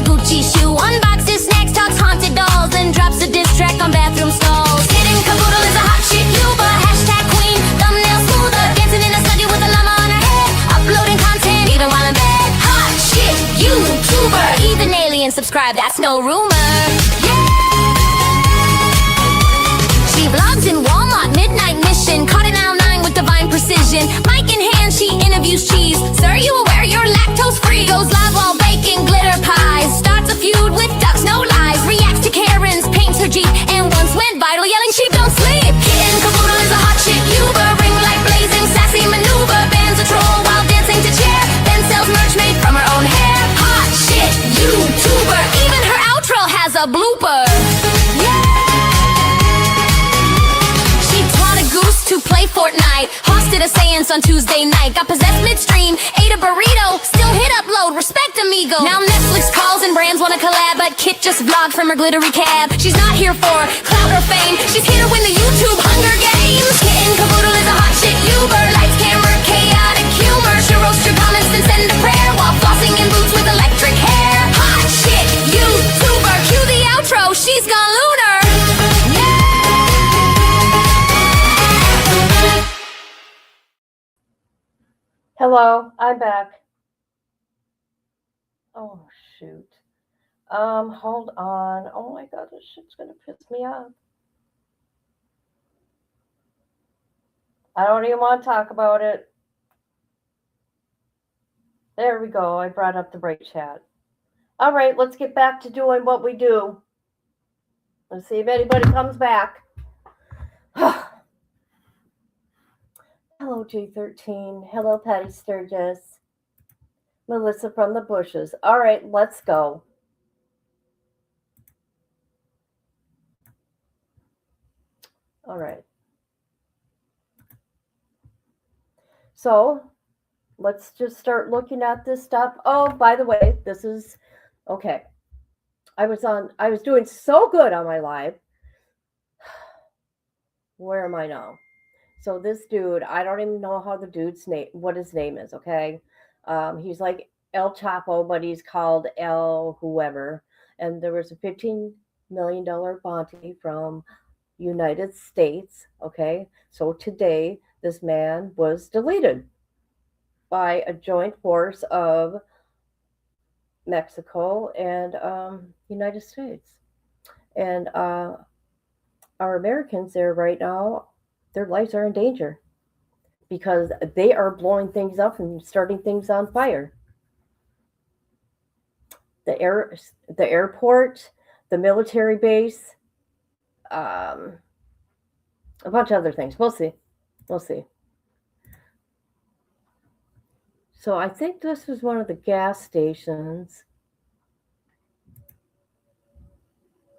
a Gucci shoe, unboxes snacks, talks haunted dolls, then drops a diss track on bathroom stalls. Hidden caboodle is a hot shit Cuba, hashtag queen, thumbnail smoother, dancing in a studio with a llama on her head, uploading content even while in bed. Hot shit YouTuber, even aliens subscribe, that's no rumor. Yeah. She vlogs in Walmart, midnight mission, caught in aisle 9 with divine precision. Mic in hand, she interviews cheese. Sir, you aware you're lactose free? Goes live while baking glitter pies. Starts a feud with ducks, no lies. Reacts to Karen's, paints her Jeep, and once went viral yelling sheep don't sleep. Kitten caboodle is a hot shit Uber, ring light blazing, sassy maneuver. Bans a troll while dancing to chair, then sells merch made from her own hair. Hot shit YouTuber, even her outro has a blooper. To play Fortnite, hosted a seance on Tuesday night, got possessed midstream, ate a burrito, still hit upload, respect amigo. Now Netflix calls and brands wanna collab, but Kit just vlogged from her glittery cab. She's not here for clout or fame, she's here to win the YouTube Hunger Games. Kitten caboodle is a hot shit Uber, lights, camera, chaotic humor. She roast your comments and send a prayer while flossing in boots with electric hair. Hot shit YouTuber, cue the outro, she's gone lunar. Hello, I'm back. Oh, shoot. Hold on. Oh my God, this shit's gonna piss me off. I don't even want to talk about it. There we go. I brought up the break chat. All right, let's get back to doing what we do. Let's see if anybody comes back. Hello, G13. Hello, Patty Sturgis. Melissa from the bushes. All right, let's go. All right. So let's just start looking at this stuff. Oh, by the way, this is okay. I was doing so good on my live. Where am I now? So this dude, I don't even know how the dude's name, what his name is, okay? He's like El Chapo, but he's called El whoever. And there was a $15 million bounty from United States, okay? So today, this man was deleted by a joint force of Mexico and United States. And our Americans there right now, their lives are in danger because they are blowing things up and starting things on fire. The airport, the military base, a bunch of other things. We'll see. So I think this is one of the gas stations.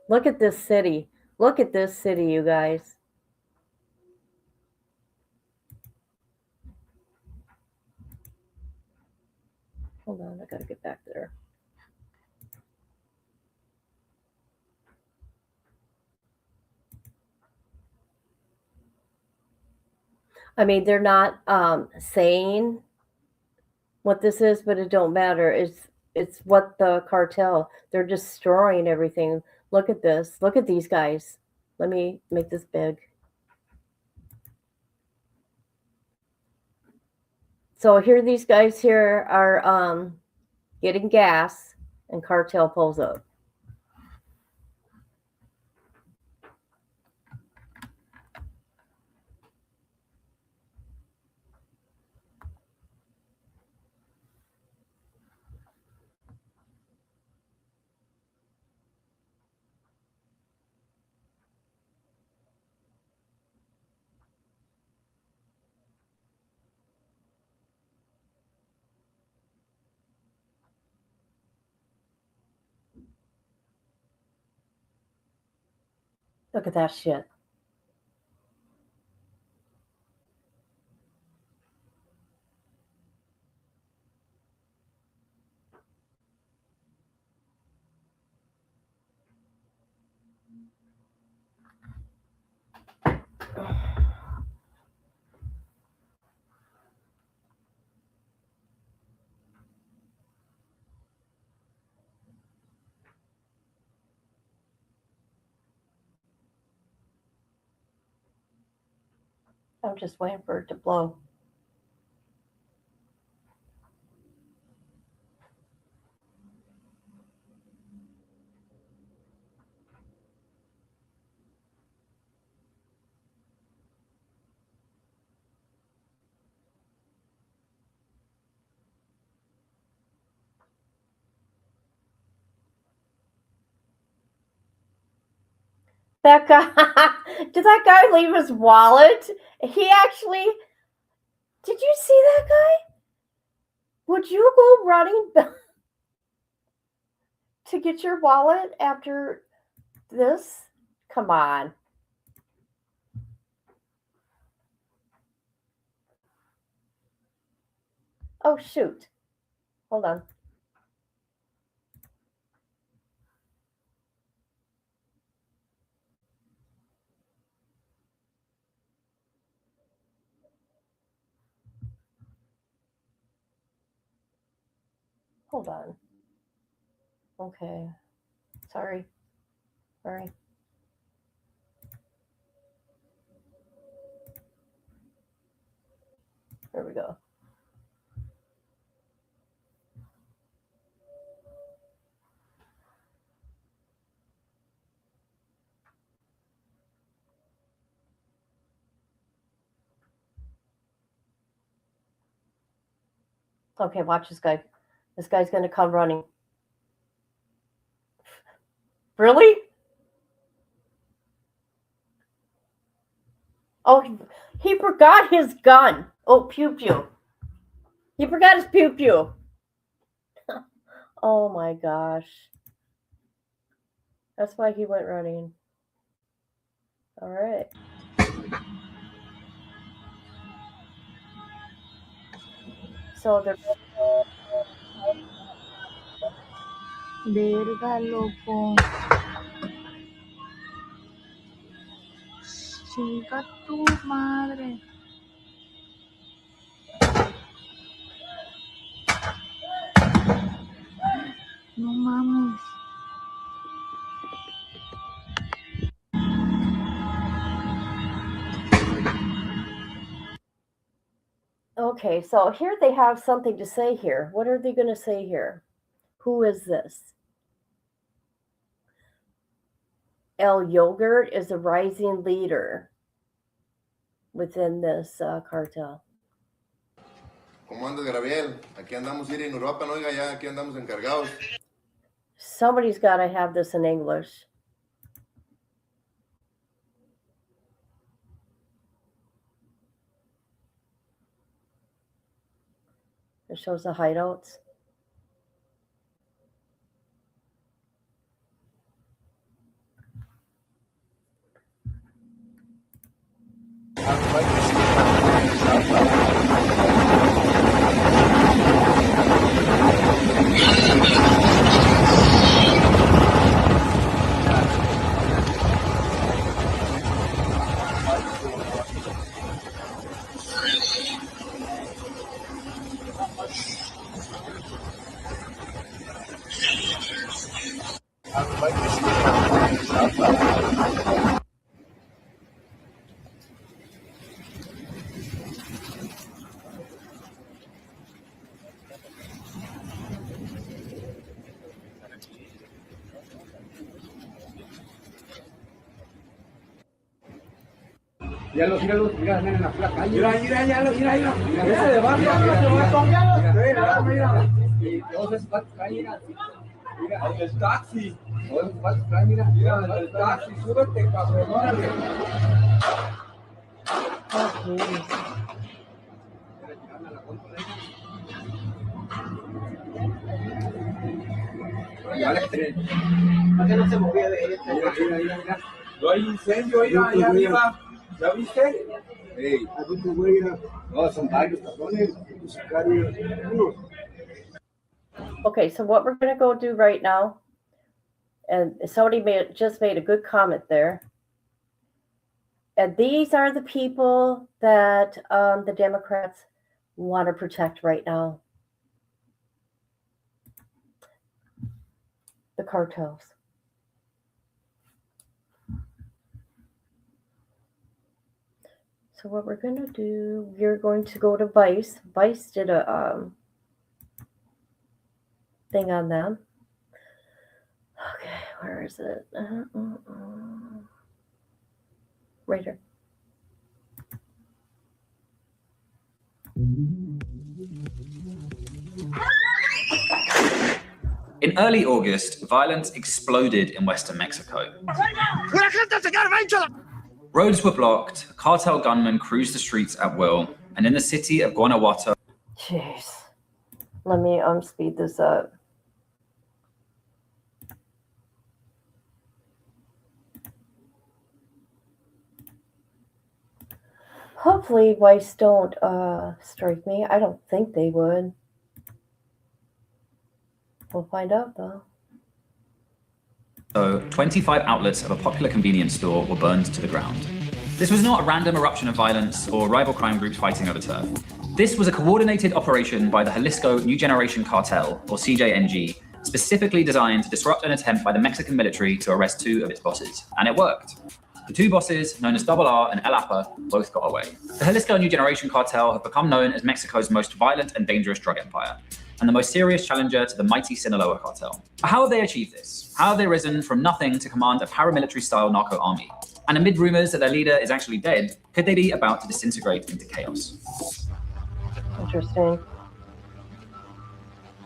Look at this city. Look at this city, you guys. Hold on, I gotta get back there. I mean, they're not saying what this is, but it don't matter. It's what the cartel, they're destroying everything. Look at this. Look at these guys. Let me make this big. So here these guys here are getting gas, and cartel pulls up. Look at that shit. I'm just waiting for it to blow. That guy, did that guy leave his wallet? He actually, did you see that guy? Would you go running to get your wallet after this? Come on. Oh, shoot. Hold on. Hold on. Okay. Sorry. Sorry. There we go. Okay, watch this guy. This guy's going to come running. Really? Oh, he forgot his gun. Oh, pew pew. He forgot his pew pew. Oh my gosh. That's why he went running. All right. So they're. Verga, loco. Chica tu madre. No mames. Okay, so here they have something to say here. What are they going to say here? Who is this? El Yogurt is a rising leader within this cartel. ¿Cómo andas, Gabriel? Aquí andamos ir en Europa, no, oiga, ya aquí andamos encargados. Somebody's got to have this in English. It shows the hideouts. Ya mira, en la placa. Mira, ese de barrio, mira, se va a tomar. Mira. Y todos esos vatos caen, mira, el taxi. Todos esos vatos caen, mira, el taxi, súbete, cabrón, órale. ¿Por qué no se movía de este? Mira. No hay incendio ahí arriba. ¿Ya viste? Hey, no, son varios cabrones. Okay, so what we're going to go do right now, and somebody just made a good comment there. And these are the people that the Democrats want to protect right now. The cartels. So what we're gonna do, you're going to go to Vice. Vice did a thing on them. Okay, where is it? Right here. In early August, violence exploded in western Mexico. Roads were blocked, cartel gunmen cruised the streets at will, and in the city of Guanajuato... Jeez. Let me speed this up. Hopefully Vice don't strike me. I don't think they would. We'll find out though. So 25 outlets of a popular convenience store were burned to the ground. This was not a random eruption of violence or rival crime groups fighting over turf. This was a coordinated operation by the Jalisco New Generation Cartel, or CJNG, specifically designed to disrupt an attempt by the Mexican military to arrest 2 of its bosses. And it worked. The 2 bosses, known as Double R and El Apa, both got away. The Jalisco New Generation Cartel have become known as Mexico's most violent and dangerous drug empire, and the most serious challenger to the mighty Sinaloa cartel. How have they achieved this? How have they risen from nothing to command a paramilitary-style narco army? And amid rumors that their leader is actually dead, could they be about to disintegrate into chaos? Interesting.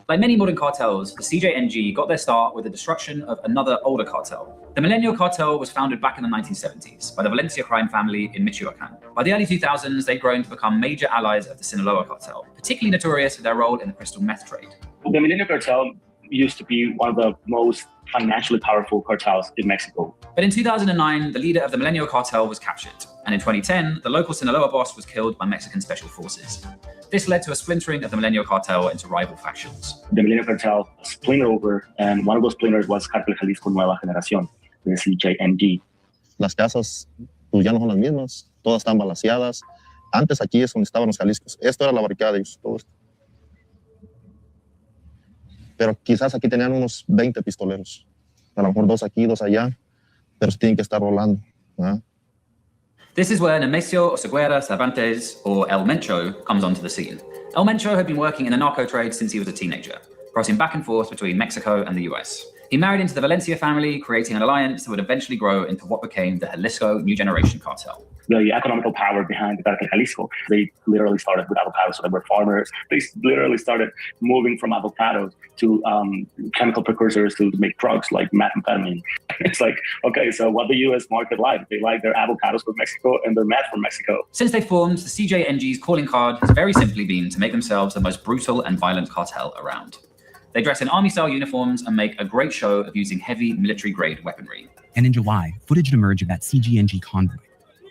Like many modern cartels, the CJNG got their start with the destruction of another older cartel. The Milenio Cartel was founded back in the 1970s by the Valencia crime family in Michoacan. By the early 2000s, they'd grown to become major allies of the Sinaloa cartel, particularly notorious for their role in the crystal meth trade. The Milenio Cartel used to be one of the most financially powerful cartels in Mexico. But in 2009, the leader of the Milenio Cartel was captured. And in 2010, the local Sinaloa boss was killed by Mexican special forces. This led to a splintering of the Milenio Cartel into rival factions. The Milenio Cartel splintered over, and one of those splinters was Cartel Jalisco Nueva Generación, the CJNG. Las casas pues ya no son las mismas, todas están balanceadas. Antes aquí es donde estaban los Jaliscos. Esto era la barricada de ellos, todo esto. Pero quizás aquí tenían unos 20 pistoleros. A lo mejor 2 aquí, 2 allá, pero tienen que estar rolando. ¿Ah? This is where Nemesio Oseguera Cervantes, or El Mencho, comes onto the scene. El Mencho had been working in the narco trade since he was a teenager, crossing back and forth between Mexico and the US. He married into the Valencia family, creating an alliance that would eventually grow into what became the Jalisco New Generation Cartel. The economical power behind the Cartel Jalisco, they literally started with avocados, so they were farmers. They literally started moving from avocados to chemical precursors to make drugs like methamphetamine. It's like, okay, so what the US market like? They like their avocados from Mexico and their meth from Mexico. Since they formed, the CJNG's calling card has very simply been to make themselves the most brutal and violent cartel around. They dress in army-style uniforms and make a great show of using heavy military-grade weaponry. And in July, footage emerged of that CGNG convoy.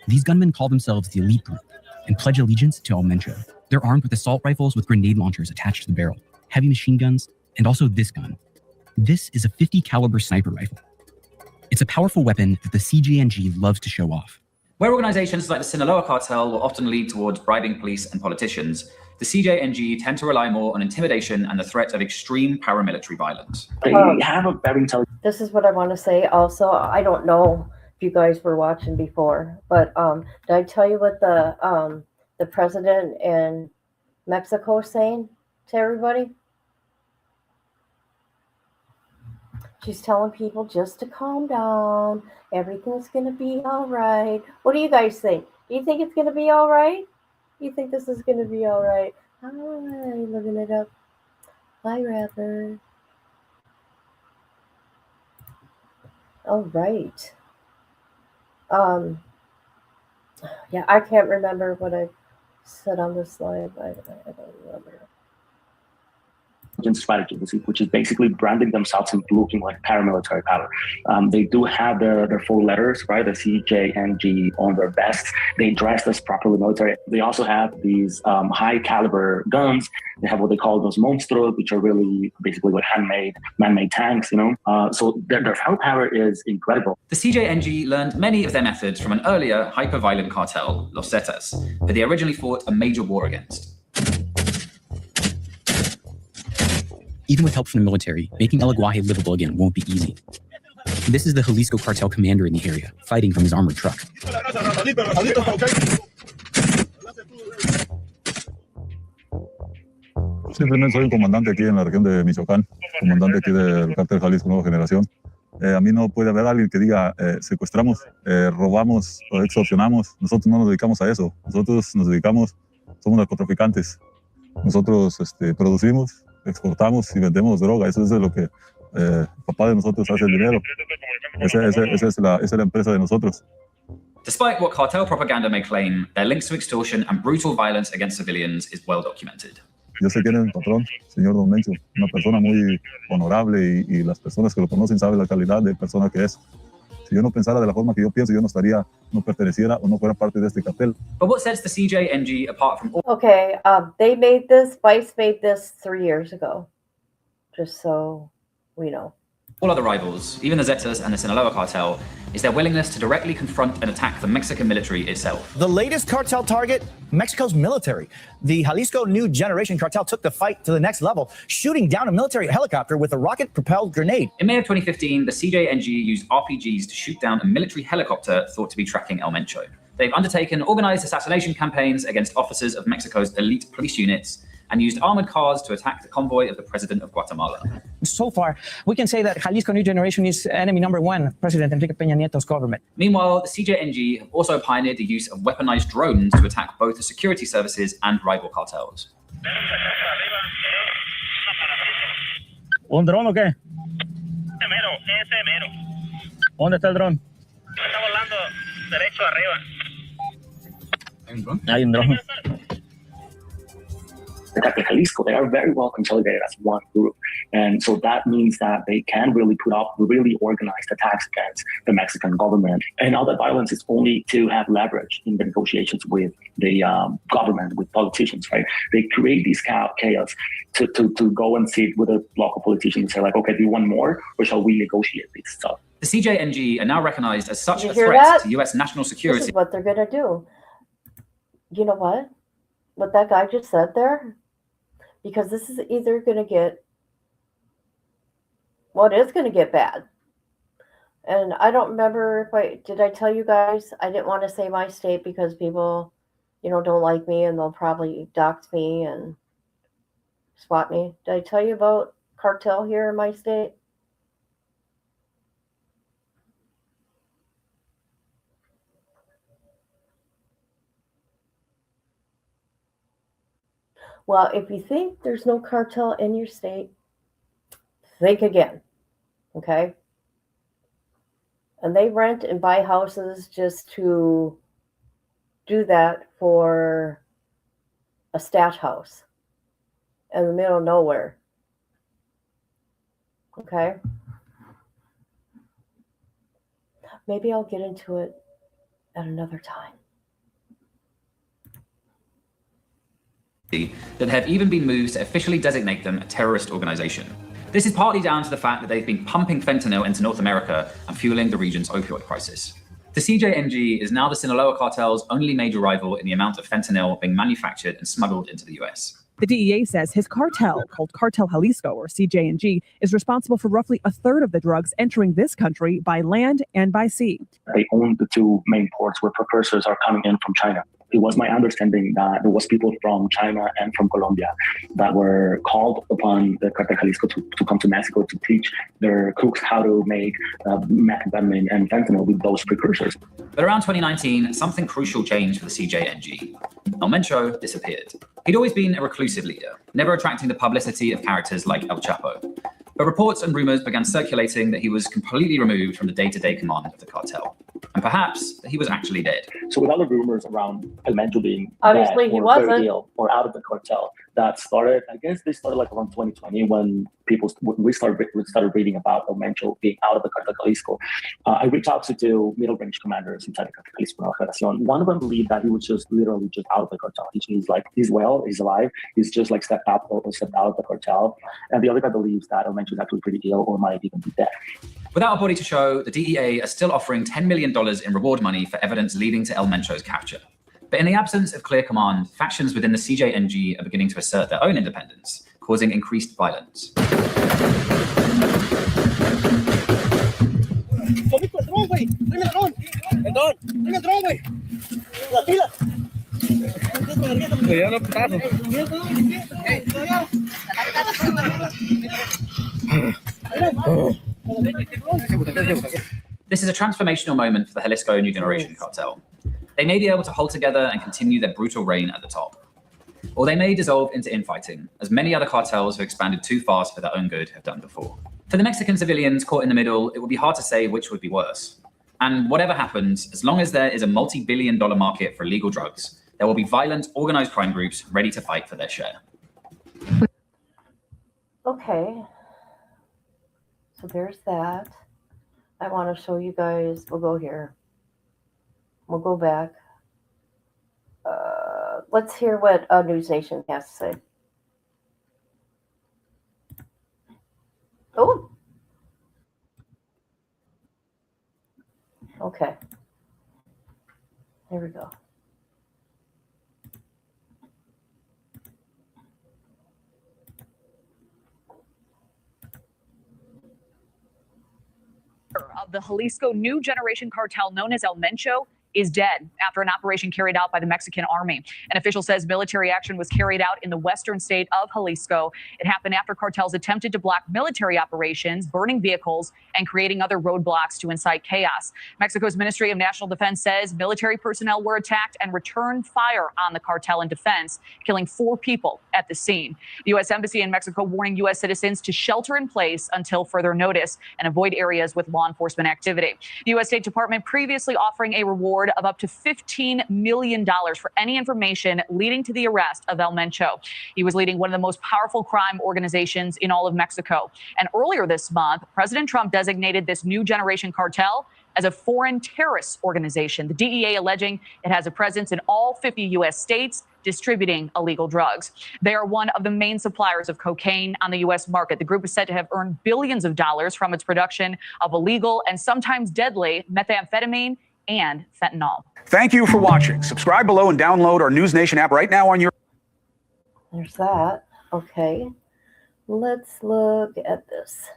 These gunmen call themselves the Elite Group and pledge allegiance to El Mencho. They're armed with assault rifles with grenade launchers attached to the barrel, heavy machine guns, and also this gun. This is a 50 caliber sniper rifle. It's a powerful weapon that the CGNG loves to show off. Where organizations like the Sinaloa cartel will often lead towards bribing police and politicians, the CJNG tend to rely more on intimidation and the threat of extreme paramilitary violence. They have a very intelligent... This is what I want to say also. I don't know if you guys were watching before, but did I tell you what the president in Mexico is saying to everybody? She's telling people just to calm down. Everything's going to be all right. What do you guys think? Do you think it's going to be all right? You think this is going to be all right? Hi, looking it up. Hi, rapper. All right. Yeah, I can't remember what I said on this slide. I don't remember. strategy, which is basically branding themselves and looking like paramilitary power. They do have their full letters, right? The CJNG on their vests. They dress as properly military. They also have these high caliber guns. They have what they call those monstros, which are really basically what man-made tanks, you know? So their firepower is incredible. The CJNG learned many of their methods from an earlier hyper-violent cartel, Los Zetas, that they originally fought a major war against. Even with help from the military, making El Aguaje livable again won't be easy. This is the Jalisco cartel commander in the area, fighting from his armored truck. Simplemente soy un comandante aquí en la región de Michoacán, comandante aquí del Cartel Jalisco Nueva Generación. A mí no puede haber alguien que diga secuestramos, robamos o extorsionamos. Nosotros no nos dedicamos a eso. Nosotros nos dedicamos, somos narcotraficantes. Nosotros producimos, exportamos y vendemos droga. Eso es de lo que el papá de nosotros hace el dinero. Esa es la empresa de nosotros. Despite what cartel propaganda may claim, their links to extortion and brutal violence against civilians is well documented. Yo sé quién es mi patrón, señor Don Mencho, una persona muy honorable y las personas que lo conocen saben la calidad de persona que es. Si yo no pensara de la forma que yo pienso, yo no perteneciera o no fuera parte de este cartel. But what sets the CJNG apart from all Okay, Vice made this 3 years ago, just so we know. all other rivals, even the Zetas and the Sinaloa cartel, is their willingness to directly confront and attack the Mexican military itself. The latest cartel target, Mexico's military. The Jalisco New Generation cartel took the fight to the next level, shooting down a military helicopter with a rocket-propelled grenade. In May of 2015, the CJNG used RPGs to shoot down a military helicopter thought to be tracking El Mencho. They've undertaken organized assassination campaigns against officers of Mexico's elite police units and used armored cars to attack the convoy of the president of Guatemala. So far, we can say that Jalisco New Generation is enemy number one, President Enrique Peña Nieto's government. Meanwhile, the CJNG have also pioneered the use of weaponized drones to attack both the security services and rival cartels. ¿Un dron o qué? Ese mero. ¿Dónde está el dron? Está volando derecho arriba. ¿Hay un dron? Hay un dron. The Cartel Jalisco, they are very well consolidated as one group. And so that means that they can really put up really organized attacks against the Mexican government. And all that violence is only to have leverage in the negotiations with the government, with politicians, right? They create this chaos to go and sit with the local politicians and say like, okay, do you want more or shall we negotiate this stuff? The CJNG are now recognized as such You a hear threat that? to US national security. This is what they're going to do. You know what? What that guy just said there? Because this is either going to get, well, it is going to get bad. And I don't remember did I tell you guys, I didn't want to say my state because people, don't like me and they'll probably dox me and swat me. Did I tell you about cartel here in my state? Well, if you think there's no cartel in your state, think again, okay? And they rent and buy houses just to do that for a stash house in the middle of nowhere, okay? Maybe I'll get into it at another time. That have even been moved to officially designate them a terrorist organization. This is partly down to the fact that they've been pumping fentanyl into North America and fueling the region's opioid crisis. The CJNG is now the Sinaloa cartel's only major rival in the amount of fentanyl being manufactured and smuggled into the US. The DEA says his cartel, called Cartel Jalisco, or CJNG, is responsible for roughly a third of the drugs entering this country by land and by sea. They own the two main ports where precursors are coming in from China. It was my understanding that there was people from China and from Colombia that were called upon the Cartel Jalisco to come to Mexico to teach their cooks how to make methamphetamine and fentanyl with those precursors. But around 2019, something crucial changed for the CJNG. El Mencho disappeared. He'd always been a reclusive leader, never attracting the publicity of characters like El Chapo. But reports and rumors began circulating that he was completely removed from the day-to-day command of the cartel. And perhaps that he was actually dead. So with all the rumors around El Mencho being Obviously dead he or wasn't. very ill or out of the cartel, that started, I guess they started like around 2020 when we started reading about El Mencho being out of the Cartel Jalisco. I reached out to two middle range commanders inside the Cartel Jalisco Nueva Generación. One of them believed that he was just literally just out of the cartel. He's like, he's well, he's alive. He's just like stepped out of the cartel. And the other guy believes that El Mencho is actually pretty ill or might even be dead. Without a body to show, the DEA are still offering $10 million in reward money for evidence leading to El Mencho's capture. But in the absence of clear command, factions within the CJNG are beginning to assert their own independence, causing increased violence. This is a transformational moment for the Jalisco New Generation Cartel. They may be able to hold together and continue their brutal reign at the top. Or they may dissolve into infighting, as many other cartels who expanded too fast for their own good have done before. For the Mexican civilians caught in the middle, it would be hard to say which would be worse. And whatever happens, as long as there is a multi-billion-dollar market for illegal drugs, there will be violent, organized crime groups ready to fight for their share. Okay. So there's that. I want to show you guys. We'll go here. We'll go back. Let's hear what News Nation has to say. Oh. Okay. Here we go. Of the Jalisco New Generation Cartel known as El Mencho is dead after an operation carried out by the Mexican army. An official says military action was carried out in the western state of Jalisco. It happened after cartels attempted to block military operations, burning vehicles, and creating other roadblocks to incite chaos. Mexico's Ministry of National Defense says military personnel were attacked and returned fire on the cartel in defense, killing 4 people at the scene. The U.S. Embassy in Mexico warning U.S. citizens to shelter in place until further notice and avoid areas with law enforcement activity. The U.S. State Department previously offering a reward of up to $15 million for any information leading to the arrest of El Mencho. He was leading one of the most powerful crime organizations in all of Mexico. And earlier this month, President Trump designated this new generation cartel as a foreign terrorist organization, the DEA alleging it has a presence in all 50 U.S. states distributing illegal drugs. They are one of the main suppliers of cocaine on the U.S. market. The group is said to have earned billions of dollars from its production of illegal and sometimes deadly methamphetamine and fentanyl. Thank you for watching. Subscribe below and download our News Nation app right now on your... There's that. Okay. Let's look at this.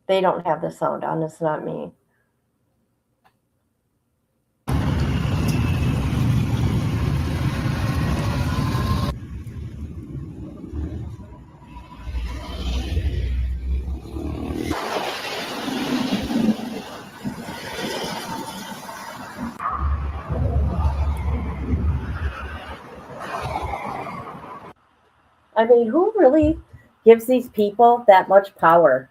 They don't have the sound on. It's not me. I mean, who really gives these people that much power?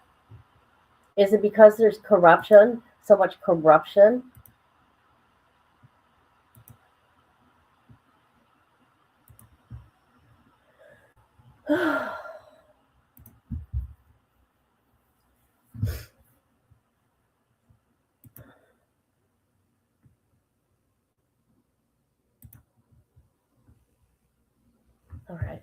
Is it because there's corruption, so much corruption? All right.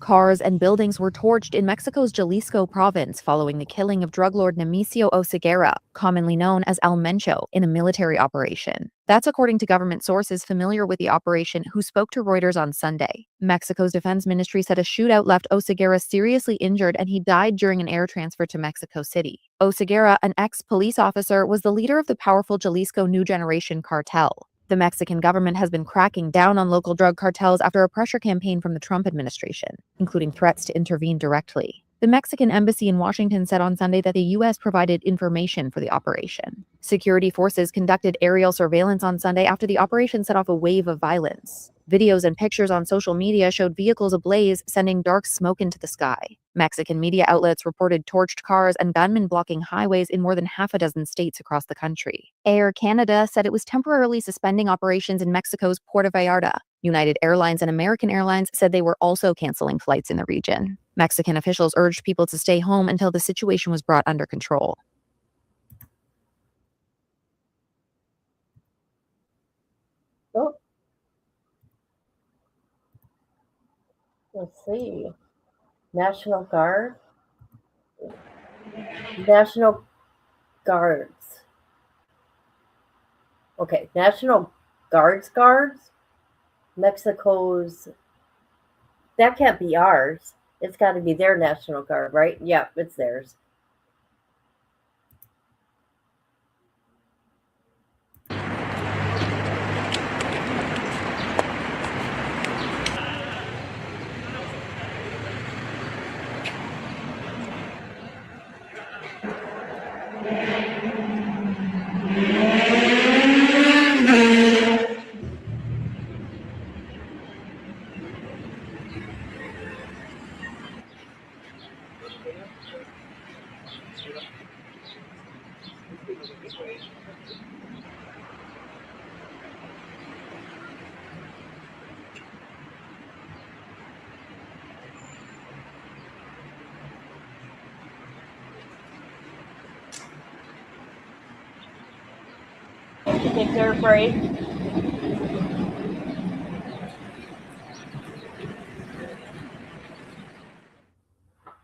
Cars and buildings were torched in Mexico's Jalisco province following the killing of drug lord Nemesio Oseguera, commonly known as El Mencho, in a military operation. That's according to government sources familiar with the operation who spoke to Reuters on Sunday. Mexico's defense ministry said a shootout left Oseguera seriously injured and he died during an air transfer to Mexico City. Oseguera, an ex-police officer, was the leader of the powerful Jalisco New Generation Cartel. The Mexican government has been cracking down on local drug cartels after a pressure campaign from the Trump administration, including threats to intervene directly. The Mexican embassy in Washington said on Sunday that the U.S. provided information for the operation. Security forces conducted aerial surveillance on Sunday after the operation set off a wave of violence. Videos and pictures on social media showed vehicles ablaze, sending dark smoke into the sky. Mexican media outlets reported torched cars and gunmen blocking highways in more than half a dozen states across the country. Air Canada said it was temporarily suspending operations in Mexico's Puerto Vallarta, United Airlines and American Airlines said they were also canceling flights in the region. Mexican officials urged people to stay home until the situation was brought under control. Oh. Let's see. National Guard. National Guards. Okay, National Guards. Mexico's. That can't be ours. It's got to be their National Guard, right? Yeah, it's theirs. You think they're afraid?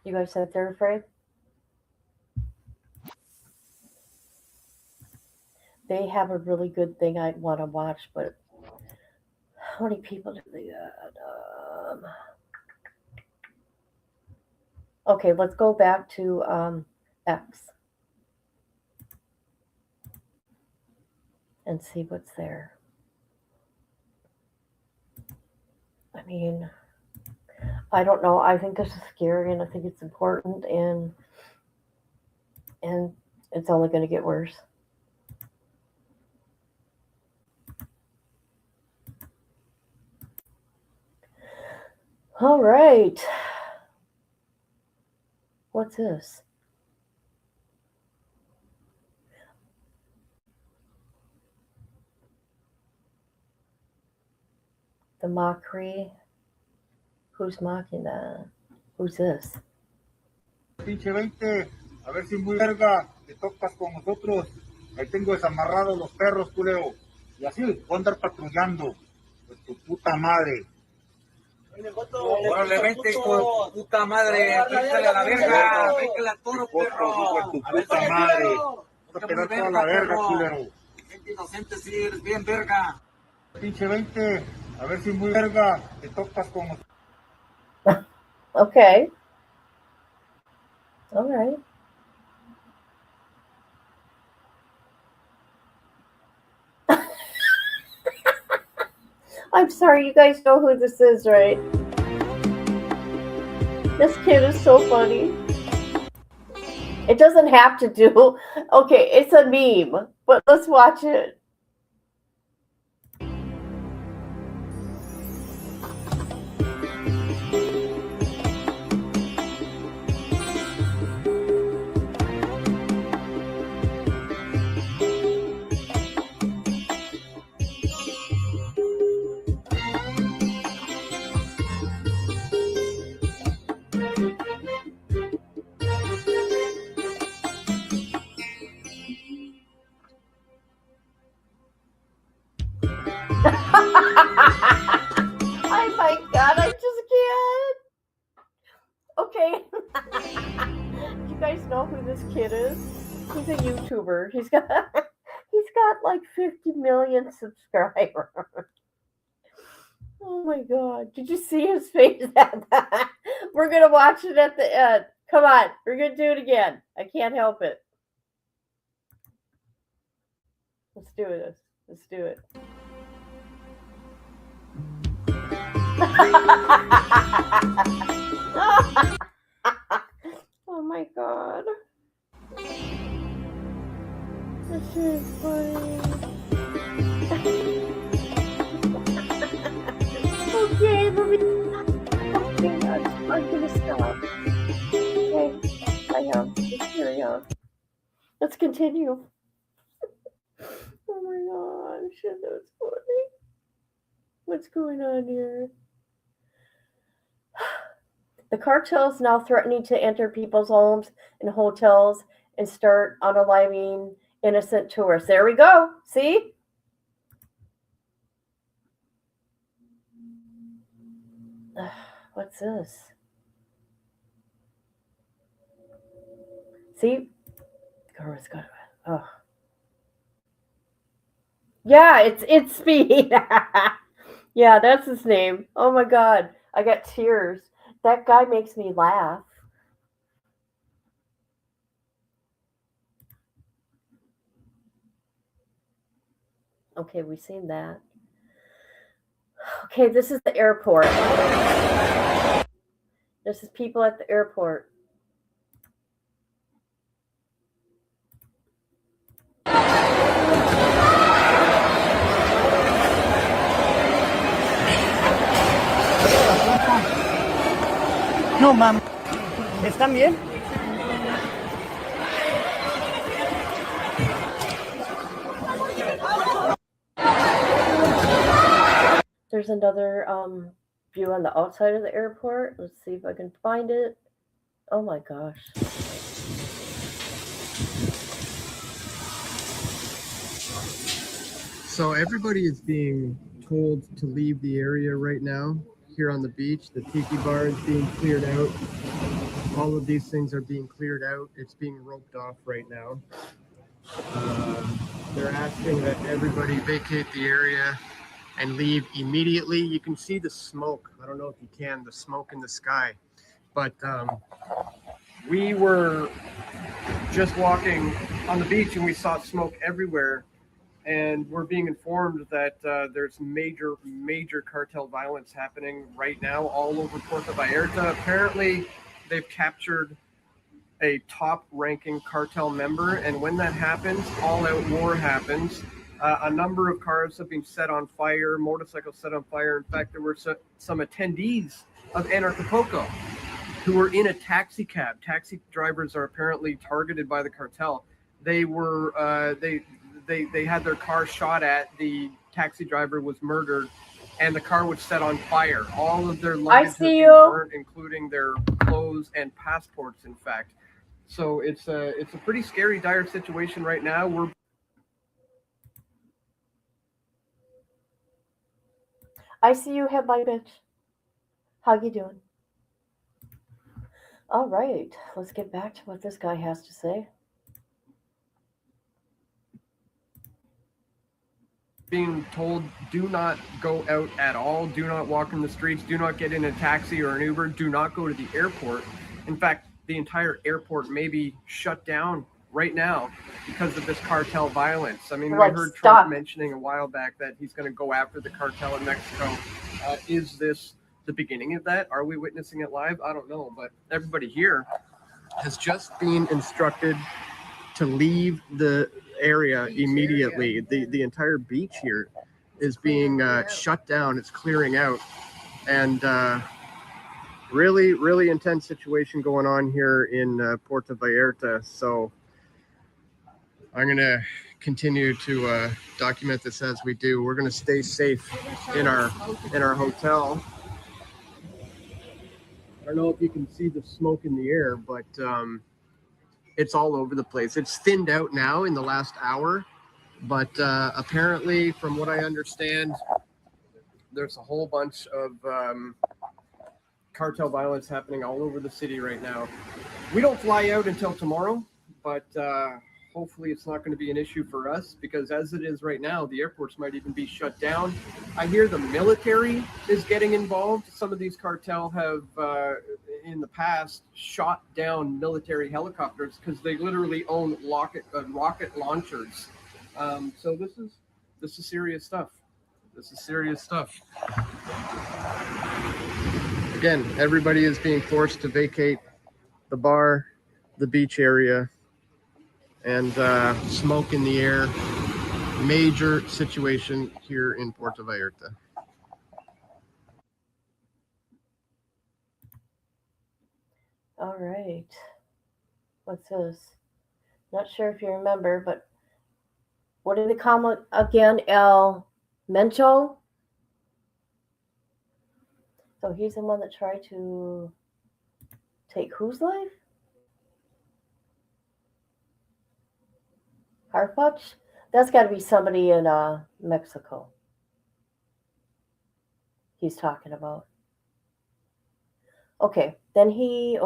You guys said they're afraid? They have a really good thing I'd want to watch, but how many people do they got? Okay, let's go back to X and see what's there. I mean, I don't know. I think this is scary, and I think it's important, and it's only going to get worse. All right. What's this? The mockery. Who's mocking that? Who's this? Pinche 20, a ver si muy verga te tocas con nosotros. Ahí tengo desamarrados los perros, culero. Y así voy a andar patrullando. Pues tu puta madre. Órale, vente, hijo de tu puta madre. Véntale a la verga. Véntale a toro, perro. Hijo de tu puta madre. Vas a pegar toda la verga, culero. Gente inocente, sí, eres bien verga. Pinche 20, a ver si muy verga te tocas con nosotros. Okay. All right. I'm sorry, you guys know who this is, right? This kid is so funny. It doesn't have to do. Okay, it's a meme, but let's watch it. Oh my god, I just can't. Okay. You guys know who this kid is? He's a YouTuber. He's got like 50 million subscribers. Oh my god. Did you see his face at that? We're gonna watch it at the end. Come on, we're gonna do it again. I can't help it. Let's do this. Let's do it. Oh my god. This is funny. Okay, let me. Okay, I'm gonna stop. Okay, I am. Let's carry on. Let's continue. Oh my gosh, that's funny. What's going on here? The cartel is now threatening to enter people's homes and hotels and start unaliving innocent tourists. There we go. See? What's this? See? Girl's got. Oh. Yeah, it's Speed. Yeah, that's his name. Oh my god, I got tears. That guy makes me laugh. Okay, we've seen that. Okay, this is the airport. This is people at the airport. No, ma'am. ¿Están bien? There's another view on the outside of the airport. Let's see if I can find it. Oh my gosh. So everybody is being told to leave the area right now here on the beach. The tiki bar is being cleared out. All of these things are being cleared out. It's being roped off right now. They're asking that everybody vacate the area and leave immediately. You can see the smoke. I don't know if you can, the smoke in the sky. But we were just walking on the beach and we saw smoke everywhere. And we're being informed that there's major cartel violence happening right now all over Puerto Vallarta. Apparently, they've captured a top-ranking cartel member, and when that happens, all-out war happens. A number of cars have been set on fire, motorcycles set on fire. In fact, there were some attendees of Anarchapulco who were in a taxi cab. Taxi drivers are apparently targeted by the cartel. They were they had their car shot at. The taxi driver was murdered, and the car was set on fire. All of their luggage has been burnt, including their clothes and passports. In fact, so it's a pretty scary, dire situation right now. I see you, headline bitch. How you doing? All right, let's get back to what this guy has to say. Being told, do not go out at all, do not walk in the streets, do not get in a taxi or an Uber, do not go to the airport. In fact, the entire airport may be shut down right now because of this cartel violence. I mean, we heard Trump mentioning a while back that he's going to go after the cartel in Mexico. Is this the beginning of that? Are we witnessing it live? I don't know, but everybody here has just been instructed to leave the area immediately. The entire beach here is being shut down. It's clearing out, and really intense situation going on here in Puerto Vallarta. So I'm gonna continue to document this as we do. We're gonna stay safe in our hotel. I don't know if you can see the smoke in the air, but it's all over the place. It's thinned out now in the last hour, but apparently, from what I understand, there's a whole bunch of cartel violence happening all over the city right now. We don't fly out until tomorrow, but hopefully it's not going to be an issue for us, because as it is right now, the airports might even be shut down. I hear the military is getting involved. Some of these cartel have in the past shot down military helicopters because they literally own rocket launchers. So this is serious stuff. This is serious stuff. Again, everybody is being forced to vacate the bar, the beach area, and smoke in the air. Major situation here in Puerto Vallarta. All right. What's this? Not sure if you remember, but what did they call it again? El Mencho? So he's the one that tried to take whose life? Harfuch? That's got to be somebody in Mexico. He's talking about. Okay, then he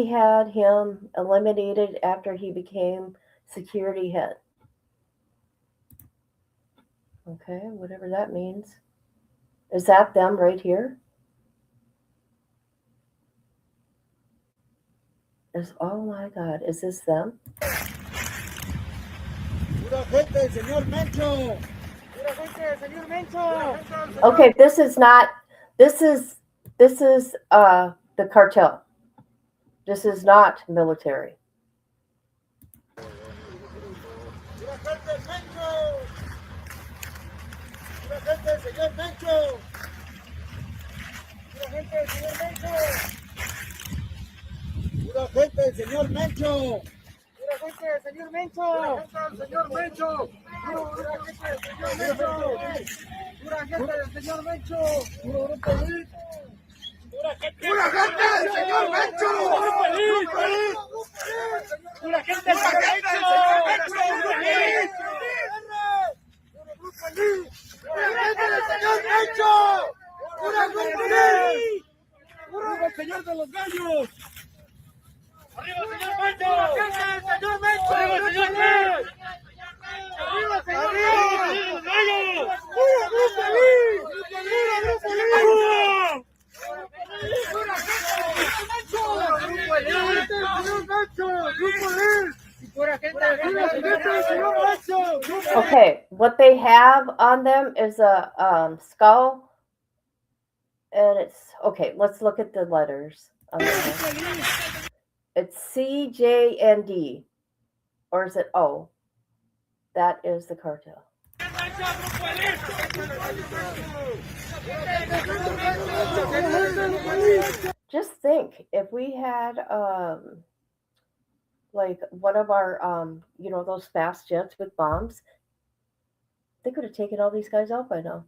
had him eliminated after he became security head. Okay, whatever that means. Is that them right here? Oh my God, is this them? Okay, this is not. This is the cartel. This is not military. Pura gente del señor Mencho. Pura gente del señor Mencho. Pura gente del señor Mencho. Pura gente del señor Mencho. Pura gente del señor Mencho. Pura gente del señor Mencho. Pura gente del señor Mencho. Pura el señor de los gallos. ¡Arriba, señor Mencho! ¡Señor Mencho! ¡Arriba, señor Mencho! ¡Arriba, señor Mencho! Okay, what they have on them is a skull, and it's okay. Let's look at the letters on there. It's C, J, and D, or is it O? That is the cartel. Just think, if we had like one of our those fast jets with bombs, they could have taken all these guys out by now.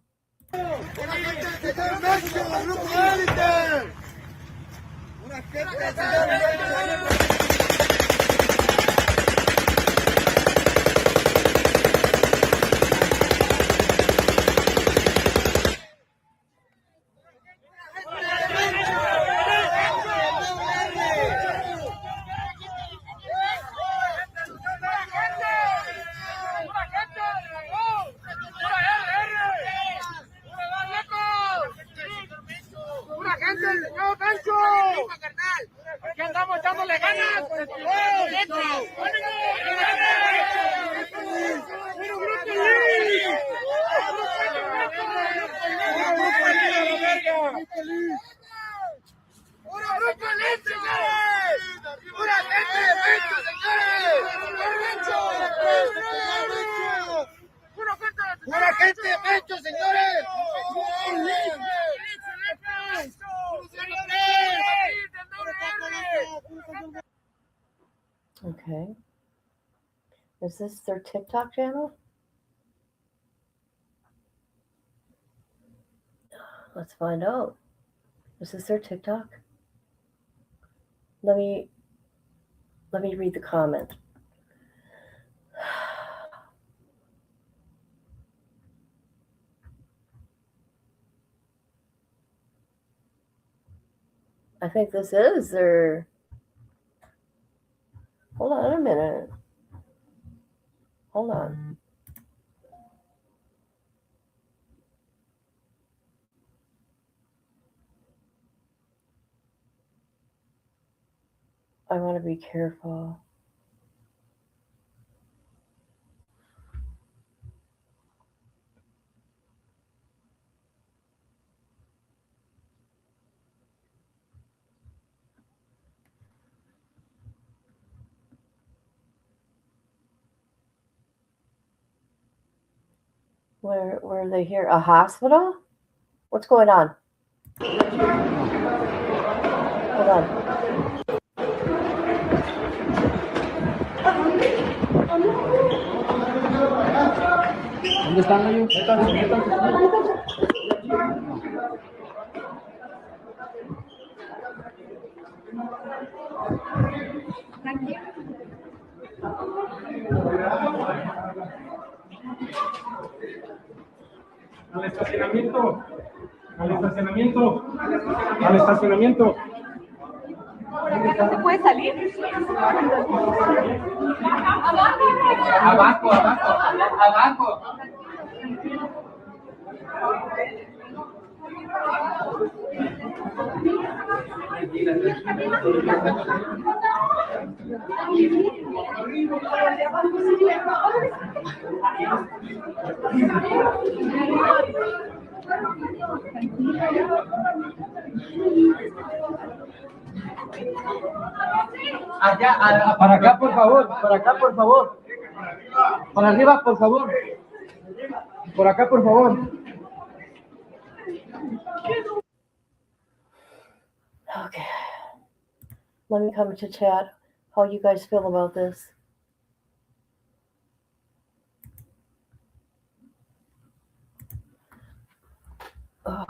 ¡Pura gente del señor Mencho! ¡Aquí andamos echándole ganas! ¡Pura grupo elite, señores! ¡Pura gente de Mencho, señores! ¡Pura gente de Mencho, señores! Okay. Is this their TikTok channel? Let's find out. Is this their TikTok? Let me read the comment. I think this is their. Hold on a minute. Hold on. I want to be careful. Where are they here? A hospital? What's going on? Hold on. ¿Dónde están ellos? Al estacionamiento. Al estacionamiento. Al estacionamiento. ¿No se puede salir? Abajo, abajo, abajo. Allá, para acá, por favor, para acá, por favor. Para arriba, por favor. Por acá, por favor. Okay. Let me come to chat. How you guys feel about this? Oh.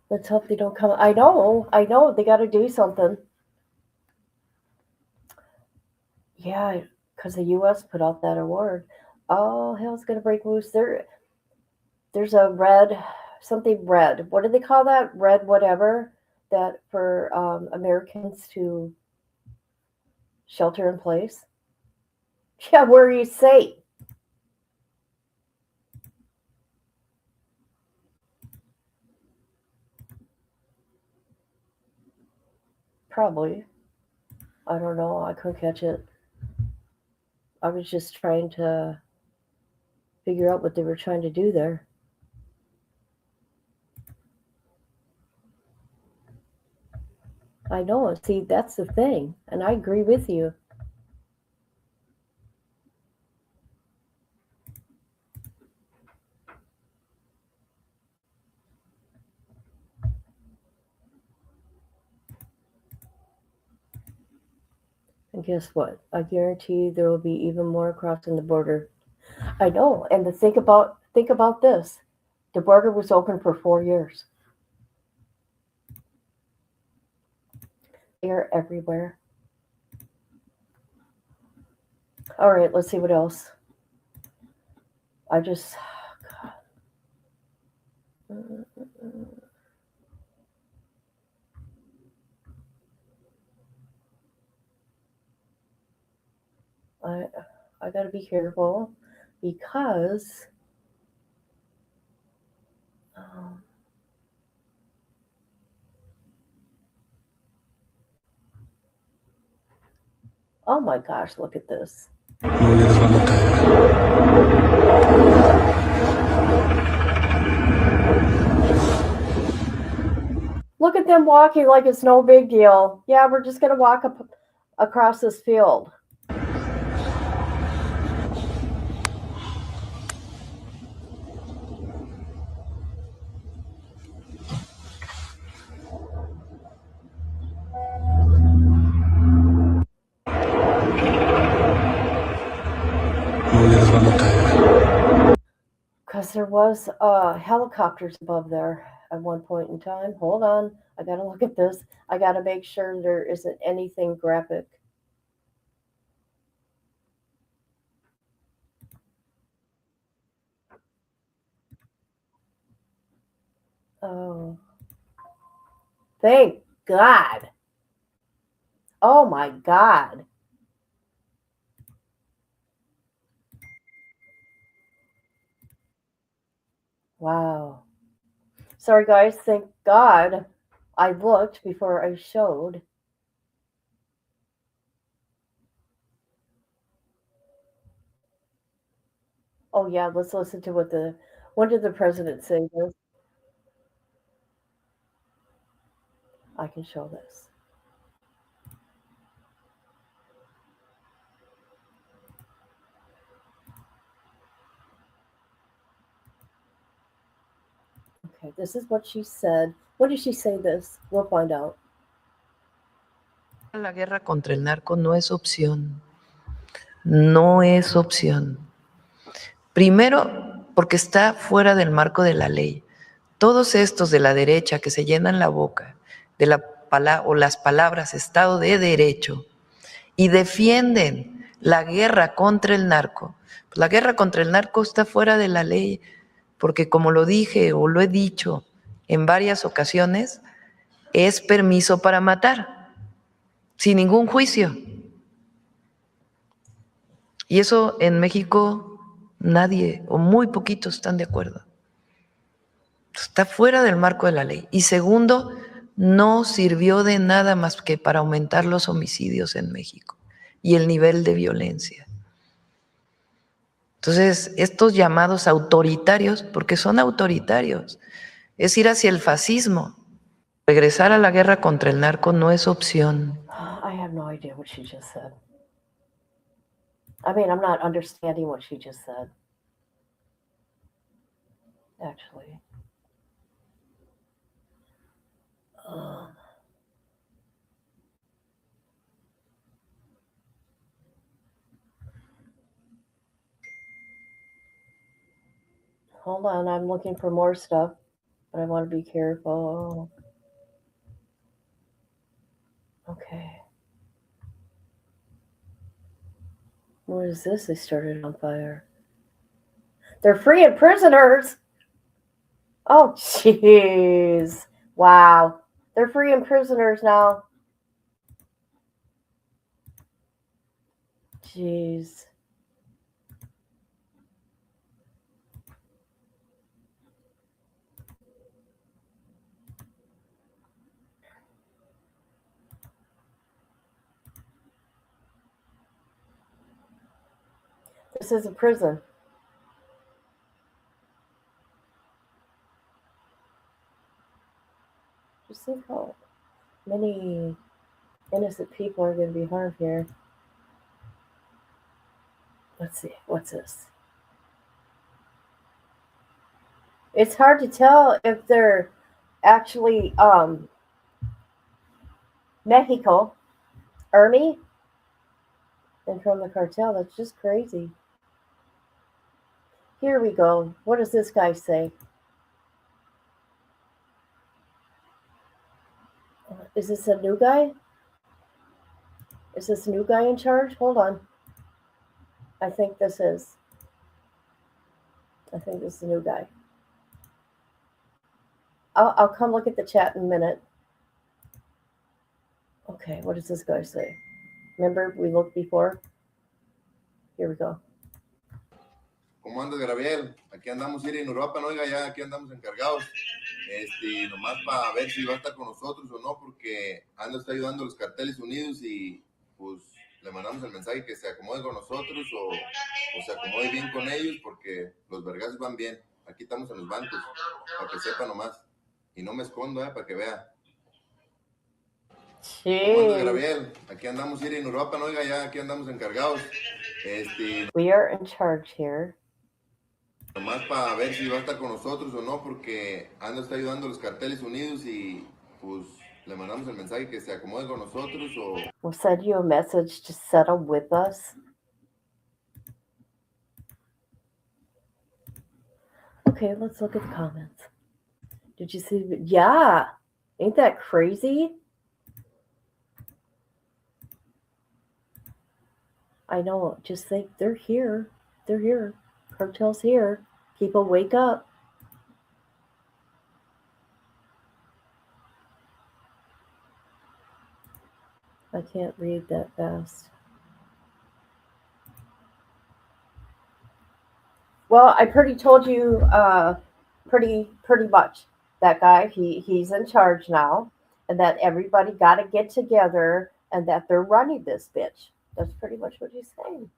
Let's hope they don't come. I know. They got to do something. Yeah, because the U.S. put out that award. Oh, hell's gonna break loose. There's a red, something red. What do they call that? Red whatever. That for Americans to shelter in place. Yeah, where are you safe? Probably. I don't know. I couldn't catch it. I was just trying to figure out what they were trying to do there. I know. See, that's the thing. And I agree with you. And guess what? I guarantee there will be even more crossing the border. I know. And think about this. The border was open for 4 years. They are everywhere. All right, let's see what else. I just, God. I got to be careful because oh my gosh, look at this. Look at them walking like it's no big deal. Yeah, we're just going to walk up across this field. Because there was helicopters above there at one point in time. Hold on. I got to look at this. I got to make sure there isn't anything graphic. Oh. Thank God. Oh my God. Wow. Sorry, guys. Thank God I looked before I showed. Oh, yeah. Let's listen to what did the president say? I can show this. Okay, this is what she said. What did she say this? We'll find out. La guerra contra el narco no es opción. No es opción. Primero, porque está fuera del marco de la ley. Todos estos de la derecha que se llenan la boca de la las palabras Estado de Derecho y defienden la guerra contra el narco, pues la guerra contra el narco está fuera de la ley, porque como lo dije o lo he dicho en varias ocasiones, es permiso para matar, sin ningún juicio. Y eso en México nadie o muy poquitos están de acuerdo. Está fuera del marco de la ley. Y segundo, no sirvió de nada más que para aumentar los homicidios en México y el nivel de violencia. Entonces, estos llamados autoritarios, porque son autoritarios, es ir hacia el fascismo. Regresar a la guerra contra el narco no es opción. I have no idea what she just said. I mean, I'm not understanding what she just said. Actually. Hold on, I'm looking for more stuff, but I want to be careful. Okay. What is this? They started on fire. They're freeing prisoners. Oh, jeez. Wow. They're freeing prisoners now. Jeez. This is a prison. Just think how many innocent people are going to be harmed here. Let's see. What's this? It's hard to tell if they're actually Mexico Army and from the cartel. That's just crazy. Here we go. What does this guy say? Is this a new guy? Is this new guy in charge? Hold on. I think this is. I think this is the new guy. I'll come look at the chat in a minute. Okay, what does this guy say? Remember we looked before? Here we go. ¿Cómo andas, Gabriel? Aquí andamos ir en Europa, no, oiga, ya aquí andamos encargados. Nomás para ver si va a estar con nosotros o no, porque está ayudando a los carteles unidos y pues le mandamos el mensaje que se acomode con nosotros o se acomode bien con ellos, porque los vergazos van bien. Aquí estamos en los bancos, para que sepa nomás. Y no me escondo, para que vea. ¿Cómo andas, Gabriel? Aquí andamos ir en Europa, no, oiga, ya aquí andamos encargados. We are in charge here. Nomás para ver si va a estar con nosotros o no, porque está ayudando a los carteles unidos y pues le mandamos el mensaje que se acomode con nosotros o... We'll send you a message to settle with us. Okay, let's look at the comments. Did you see? Yeah. Ain't that crazy? I know. Just think they're here. They're here. Cartel's here. People wake up. I can't read that fast. Well, I pretty told you pretty much. That guy, he's in charge now, and that everybody got to get together and that they're running this bitch. That's pretty much what he's saying.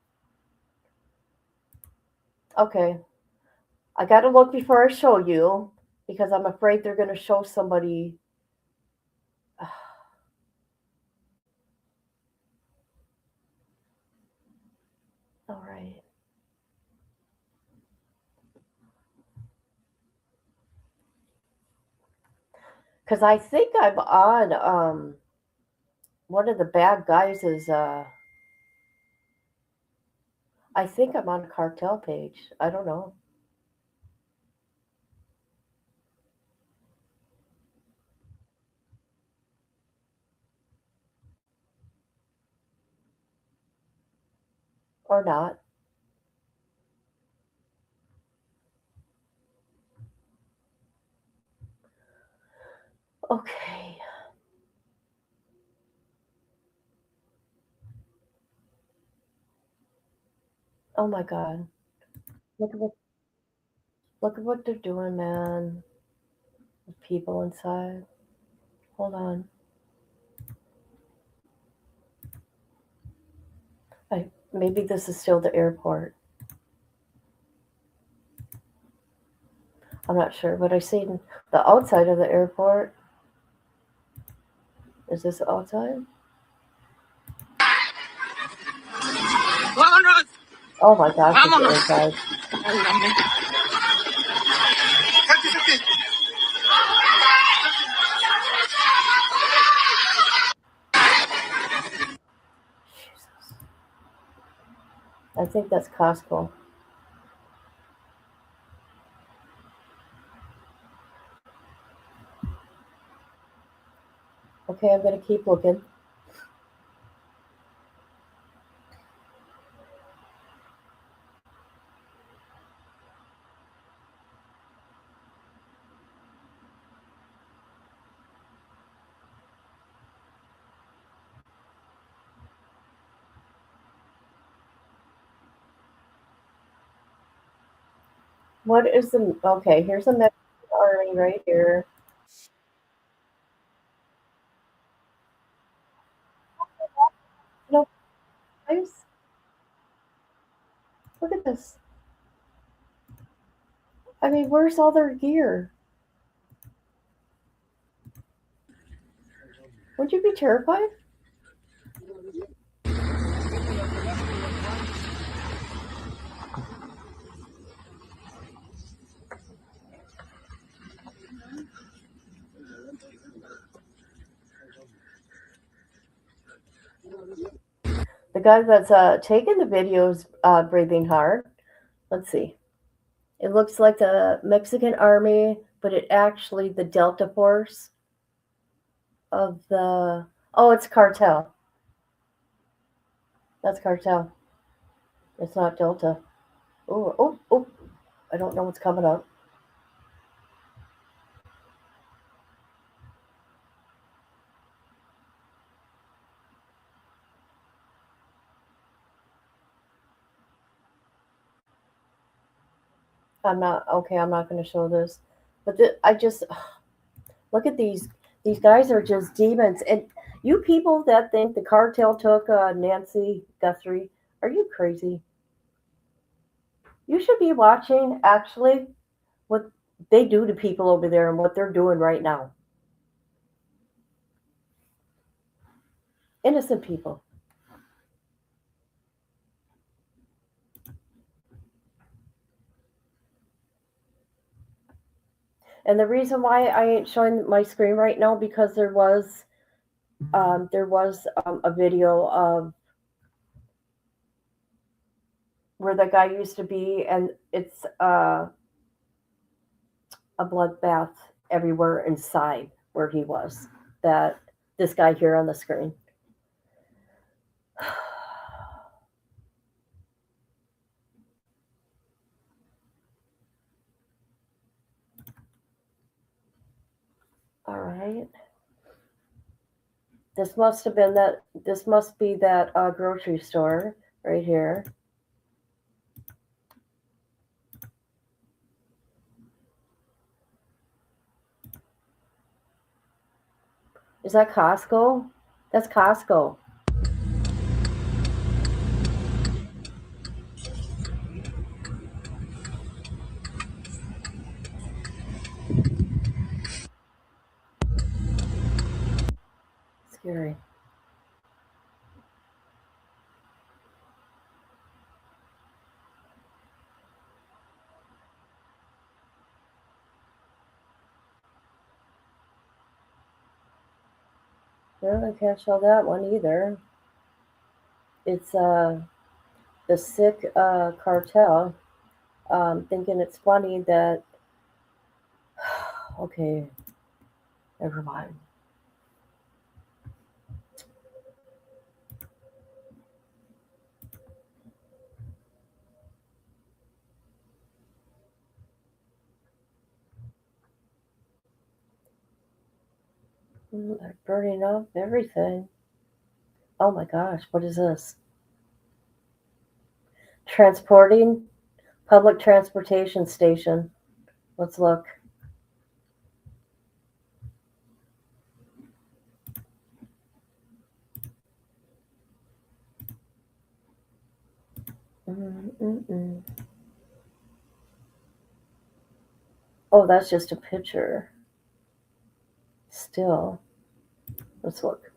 Okay. I got to look before I show you because I'm afraid they're going to show somebody. All right. Because I think I'm on one of the bad guys is I think I'm on a cartel page. I don't know. Or not. Okay. Oh my God. Look at what they're doing, man. With people inside. Hold on. Maybe this is still the airport. I'm not sure, but I seen the outside of the airport. Is this outside? ¡Vámonos! Oh my gosh, it's the ¡Vámonos! inside. Válgame. I think that's Costco. Okay, I'm gonna keep looking. What is the okay? Here's the Mexican Army right here. No, guys, look at this. I mean, where's all their gear? Would you be terrified? The guy that's taking the videos breathing hard. Let's see. It looks like the Mexican Army, but it actually the Delta Force of the. Oh, it's Cartel. That's Cartel. It's not Delta. Oh, oh, oh! I don't know what's coming up. I'm not okay. I'm not going to show this, but I just look at these. These guys are just demons, and you people that think the cartel took Nancy Guthrie, are you crazy? You should be watching actually what they do to people over there and what they're doing right now. Innocent people. And the reason why I ain't showing my screen right now because there was a video of where the guy used to be, and it's a bloodbath everywhere inside where he was. That this guy here on the screen. All right. This must have been that. This must be that grocery store right here. Is that Costco? That's Costco. Scary. No, I can't show that one either. It's the sick cartel. Thinking it's funny that. Okay, never mind. They're burning up everything. Oh my gosh, what is this? Transporting public transportation station. Let's look. Mm-mm-mm. Oh, that's just a picture. Still. Let's look.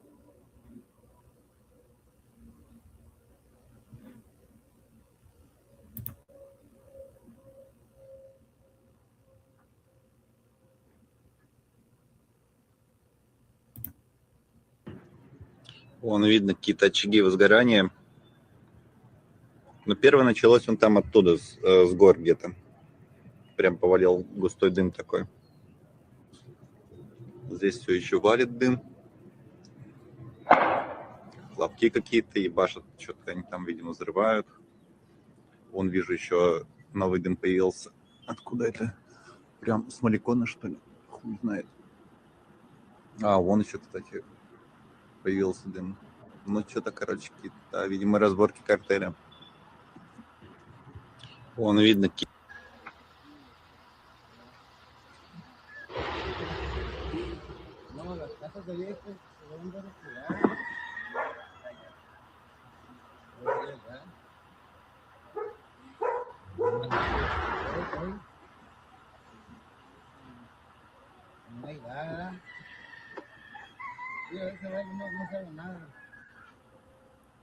Вон видно какие-то очаги возгорания. Но первое началось он там оттуда, с гор где-то. Прям повалил густой дым такой. Здесь все еще валит дым. Хлопки какие-то ебашат. Что-то они там, видимо, взрывают. Вон вижу еще новый дым появился. Откуда это? Прям с Маликона, что ли? Хуй знает. А, вон еще, кстати, появился дым. Ну, что-то, короче, какие-то, видимо, разборки картеля. Вон видно какие.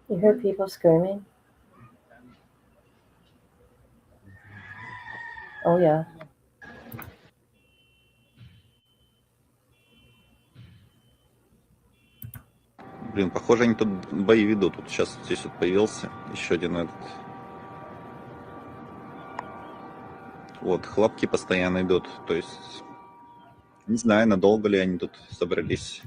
You hear people screaming? Oh yeah. Блин, похоже, они тут бои ведут. Вот сейчас здесь вот появился еще один этот. Вот, хлопки постоянно идут. То есть, не знаю, надолго ли они тут собрались.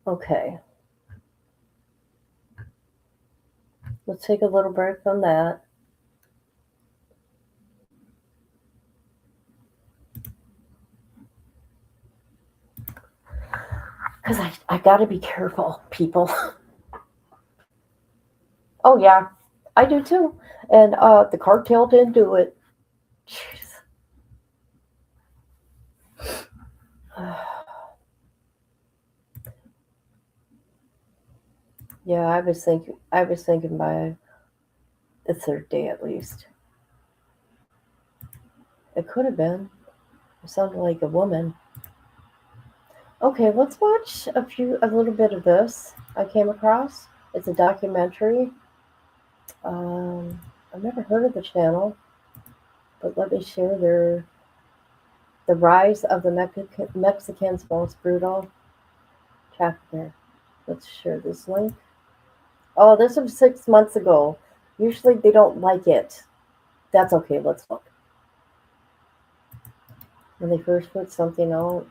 Okay. Let's take a little break from that. Because I got to be careful, people. Oh, yeah, I do too. And the cartel didn't do it. Jeez. Yeah, I was thinking by the third day at least. It could have been. It sounded like a woman. Okay, let's watch a little bit of this I came across. It's a documentary. I've never heard of the channel, but let me share the rise of the Mexican's most brutal chapter. Let's share this link. Oh, this was 6 months ago. Usually they don't like it. That's okay, let's look. When they first put something out,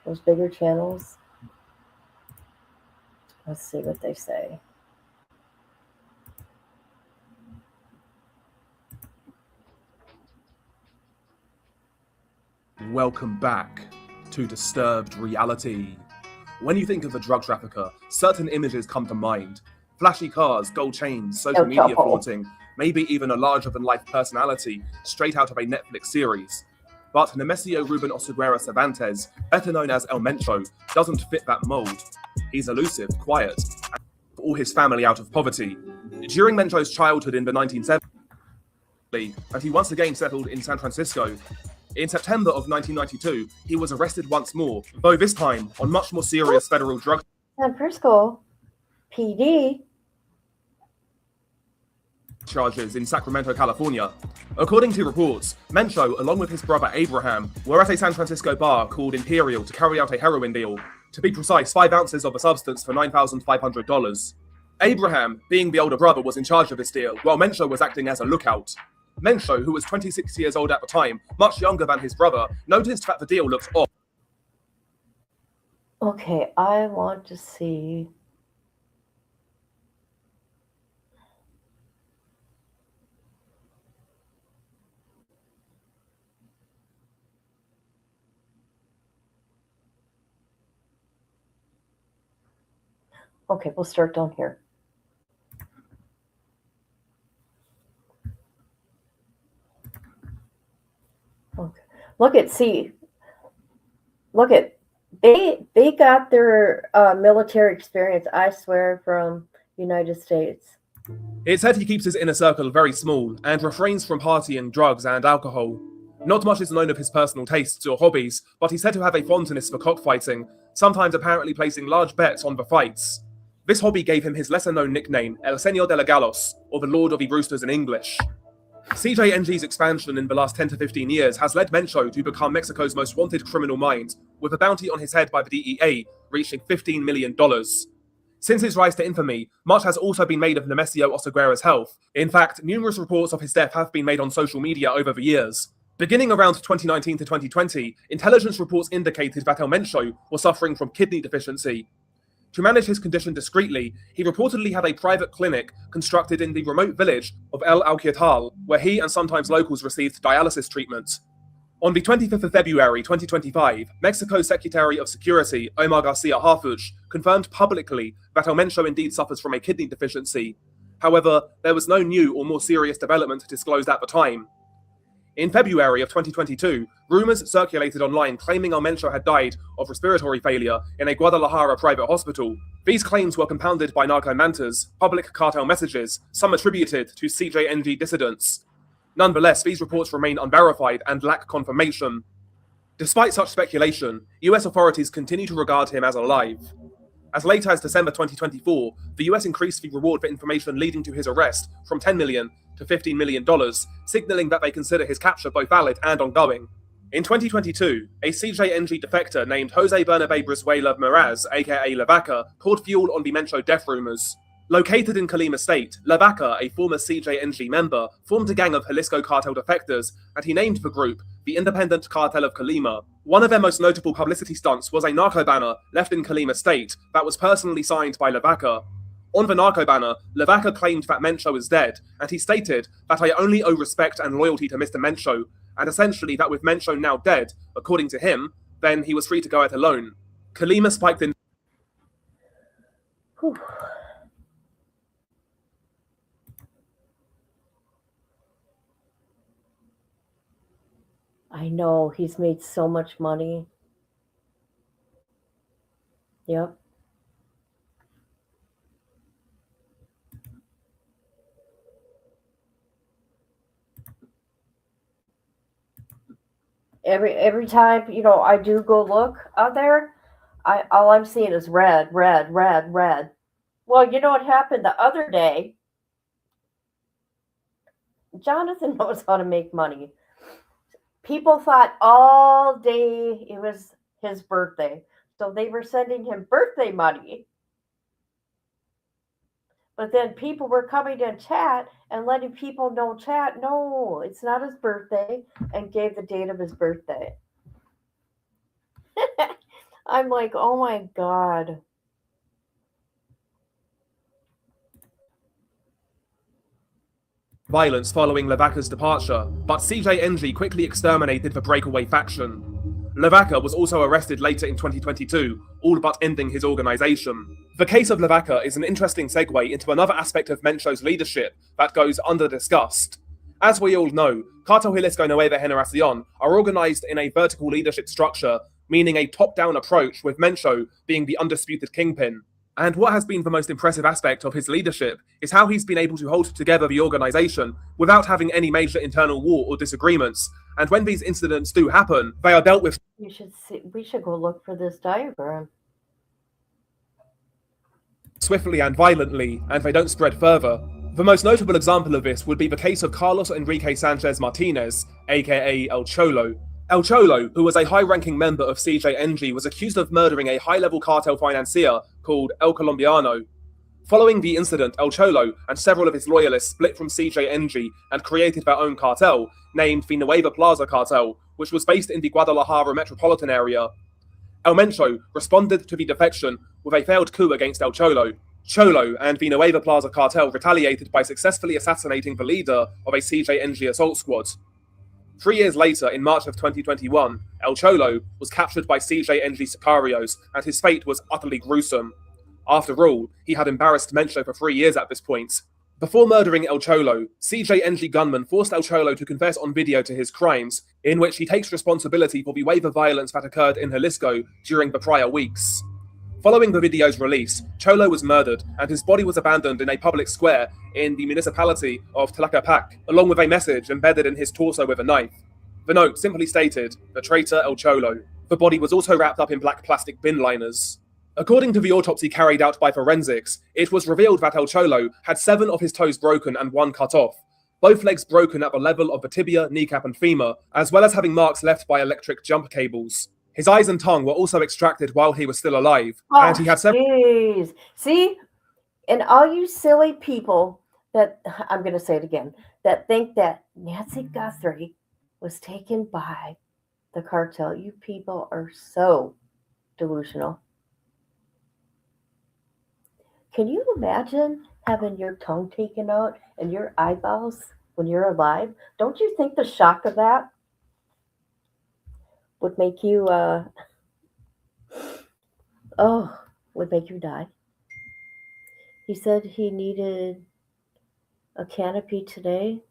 those bigger channels. Let's see what they say. Welcome back to Disturbed Reality. When you think of a drug trafficker, certain images come to mind. Flashy cars, gold chains, social media flaunting, maybe even a larger-than-life personality straight out of a Netflix series. But Nemesio Ruben Oseguera Cervantes, better known as El Mencho, doesn't fit that mold. He's elusive, quiet, and all his family out of poverty. During Mencho's childhood in the 1970s, and he once again settled in San Francisco. In September of 1992, he was arrested once more, though this time on much more serious federal drug San Francisco PD charges in Sacramento, California. According to reports, Mencho, along with his brother Abraham, were at a San Francisco bar called Imperial to carry out a heroin deal. To be precise, 5 ounces of a substance for $9,500. Abraham, being the older brother, was in charge of this deal, while Mencho was acting as a lookout. Mencho, who was 26 years old at the time, much younger than his brother, noticed that the deal looked off. Okay, I want to see. Okay, we'll start down here. Okay. Look at they got their military experience, I swear, from United States. It said he keeps his inner circle very small and refrains from partying, drugs, and alcohol. Not much is known of his personal tastes or hobbies, but he's said to have a fondness for cockfighting, sometimes apparently placing large bets on the fights. This hobby gave him his lesser-known nickname, El Señor de la Galos, or the Lord of the Roosters in English. CJNG's expansion in the last 10 to 15 years has led Mencho to become Mexico's most wanted criminal mind, with a bounty on his head by the DEA reaching $15 million. Since his rise to infamy, much has also been made of Nemesio Oseguera's health. In fact, numerous reports of his death have been made on social media over the years. Beginning around 2019 to 2020, intelligence reports indicated that El Mencho was suffering from kidney deficiency. To manage his condition discreetly, he reportedly had a private clinic constructed in the remote village of El Alquital, where he and sometimes locals received dialysis treatment. On the 25th of February 2025, Mexico's Secretary of Security, Omar Garcia Harfuch, confirmed publicly that El Mencho indeed suffers from a kidney deficiency. However, there was no new or more serious development disclosed at the time. In February of 2022, rumors circulated online claiming El Mencho had died of respiratory failure in a Guadalajara private hospital. These claims were compounded by narco-mantas, public cartel messages, some attributed to CJNG dissidents. Nonetheless, these reports remain unverified and lack confirmation. Despite such speculation, US authorities continue to regard him as alive. As late as December 2024, the US increased the reward for information leading to his arrest from $10 million to $15 million, signaling that they consider his capture both valid and ongoing. In 2022, a CJNG defector named Jose Bernabe Brizuela Meraz, aka La Vaca, poured fuel on the Mencho death rumors. Located in Colima State, La Vaca, a former CJNG member, formed a gang of Jalisco cartel defectors, and he named the group the Independent Cartel of Colima. One of their most notable publicity stunts was a narco banner left in Colima State that was personally signed by La Vaca. On the narco banner, La Vaca claimed that Mencho is dead, and he stated that I only owe respect and loyalty to Mr. Mencho, and essentially that with Mencho now dead, according to him, then he was free to go it alone. Colima spiked in... Whew. I know, he's made so much money. Yep. Every time, I do go look out there, all I'm seeing is red, red, red, red. Well, you know what happened the other day? Jonathan knows how to make money. People thought all day it was his birthday, so they were sending him birthday money. But then people were coming in chat and letting people know chat, no, it's not his birthday, and gave the date of his birthday. I'm like, oh my God. violence following La Vaca's departure, but CJNG quickly exterminated the breakaway faction. La Vaca was also arrested later in 2022, all but ending his organization. The case of La Vaca is an interesting segue into another aspect of Mencho's leadership that goes under-discussed. As we all know, Cartel Jalisco Nueva Generación are organized in a vertical leadership structure, meaning a top-down approach, with Mencho being the undisputed kingpin. And what has been the most impressive aspect of his leadership is how he's been able to hold together the organization without having any major internal war or disagreements. And when these incidents do happen, they are dealt with. We should go look for this diagram. Swiftly and violently, and they don't spread further. The most notable example of this would be the case of Carlos Enrique Sanchez Martinez, aka El Cholo. El Cholo, who was a high-ranking member of CJNG, was accused of murdering a high-level cartel financier called El Colombiano. Following the incident, El Cholo and several of his loyalists split from CJNG and created their own cartel, named the Nueva Plaza Cartel, which was based in the Guadalajara metropolitan area. El Mencho responded to the defection with a failed coup against El Cholo. Cholo and the Nueva Plaza cartel retaliated by successfully assassinating the leader of a CJNG assault squad. 3 years later, in March of 2021, El Cholo was captured by CJNG sicarios, and his fate was utterly gruesome. After all, he had embarrassed Mencho for 3 years at this point. Before murdering El Cholo, CJNG gunmen forced El Cholo to confess on video to his crimes, in which he takes responsibility for the wave of violence that occurred in Jalisco during the prior weeks. Following the video's release, Cholo was murdered, and his body was abandoned in a public square in the municipality of Tlaquepaque, along with a message embedded in his torso with a knife. The note simply stated, "The traitor El Cholo." The body was also wrapped up in black plastic bin liners. According to the autopsy carried out by forensics, it was revealed that El Cholo had 7 of his toes broken and 1 cut off, both legs broken at the level of the tibia, kneecap, and femur, as well as having marks left by electric jump cables. His eyes and tongue were also extracted while he was still alive, and he had several. Jeez. See? And all you silly people that, I'm going to say it again, that think that Nancy Guthrie was taken by the cartel, you people are so delusional. Can you imagine having your tongue taken out and your eyeballs when you're alive? Don't you think the shock of that would make you, would make you die? He said he needed a canopy today.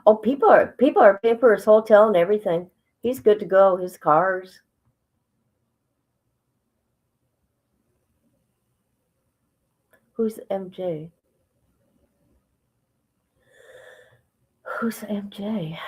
Oh, people are paying for his hotel and everything. He's good to go. His cars. Who's MJ? Who's MJ?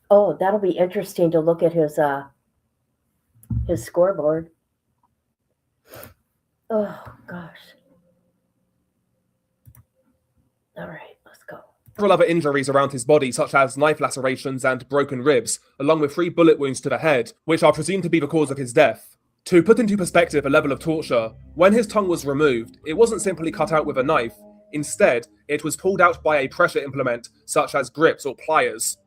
Oh, that'll be interesting to look at his scoreboard. Oh gosh. All right, let's go. Several other injuries around his body, such as knife lacerations and broken ribs, along with 3 bullet wounds to the head, which are presumed to be the cause of his death. To put into perspective a level of torture, when his tongue was removed, it wasn't simply cut out with a knife. Instead, it was pulled out by a pressure implement, such as grips or pliers.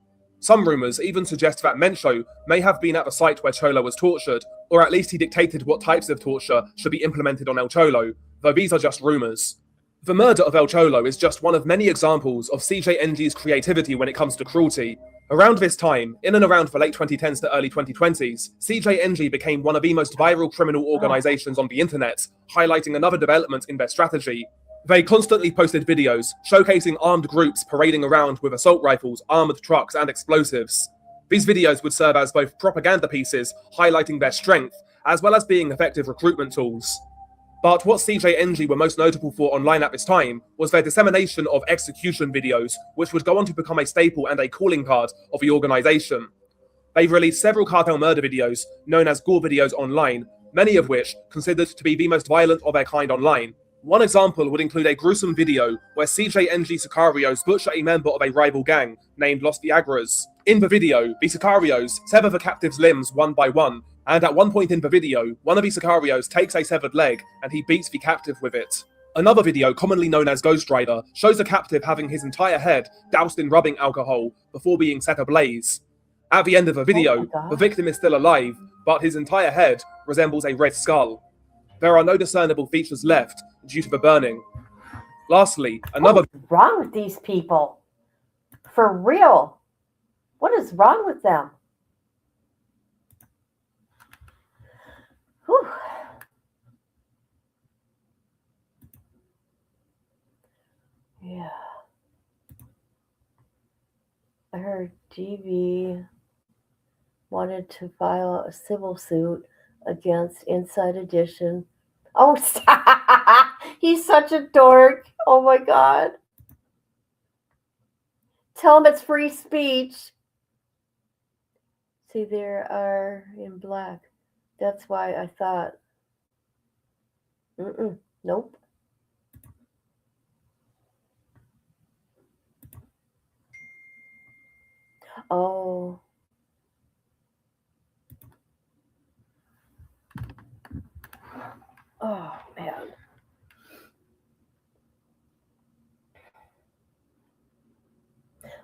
Some rumors even suggest that Mencho may have been at the site where Cholo was tortured, or at least he dictated what types of torture should be implemented on El Cholo, though these are just rumors. The murder of El Cholo is just one of many examples of CJNG's creativity when it comes to cruelty. Around this time, in and around the late 2010s to early 2020s, CJNG became one of the most viral criminal organizations on the internet, highlighting another development in their strategy. They constantly posted videos showcasing armed groups parading around with assault rifles, armored trucks, and explosives. These videos would serve as both propaganda pieces, highlighting their strength, as well as being effective recruitment tools. But what CJNG were most notable for online at this time was their dissemination of execution videos, which would go on to become a staple and a calling card of the organization. They've released several cartel murder videos, known as gore videos online, many of which considered to be the most violent of their kind online. One example would include a gruesome video where CJNG sicarios butcher a member of a rival gang named Los Viagras. In the video, the sicarios sever the captive's limbs one by one, and at one point in the video, one of the sicarios takes a severed leg and he beats the captive with it. Another video, commonly known as Ghost Rider, shows the captive having his entire head doused in rubbing alcohol before being set ablaze. At the end of the video, the victim is still alive, but his entire head resembles a red skull. There are no discernible features left due to the burning. Lastly, another... What's wrong with these people? For real? What is wrong with them? Whew. Yeah. I heard GV wanted to file a civil suit against Inside Edition. Oh, stop. He's such a dork. Oh my God. Tell him it's free speech. See, there are in black. That's why I thought. Nope. Oh. Oh, man.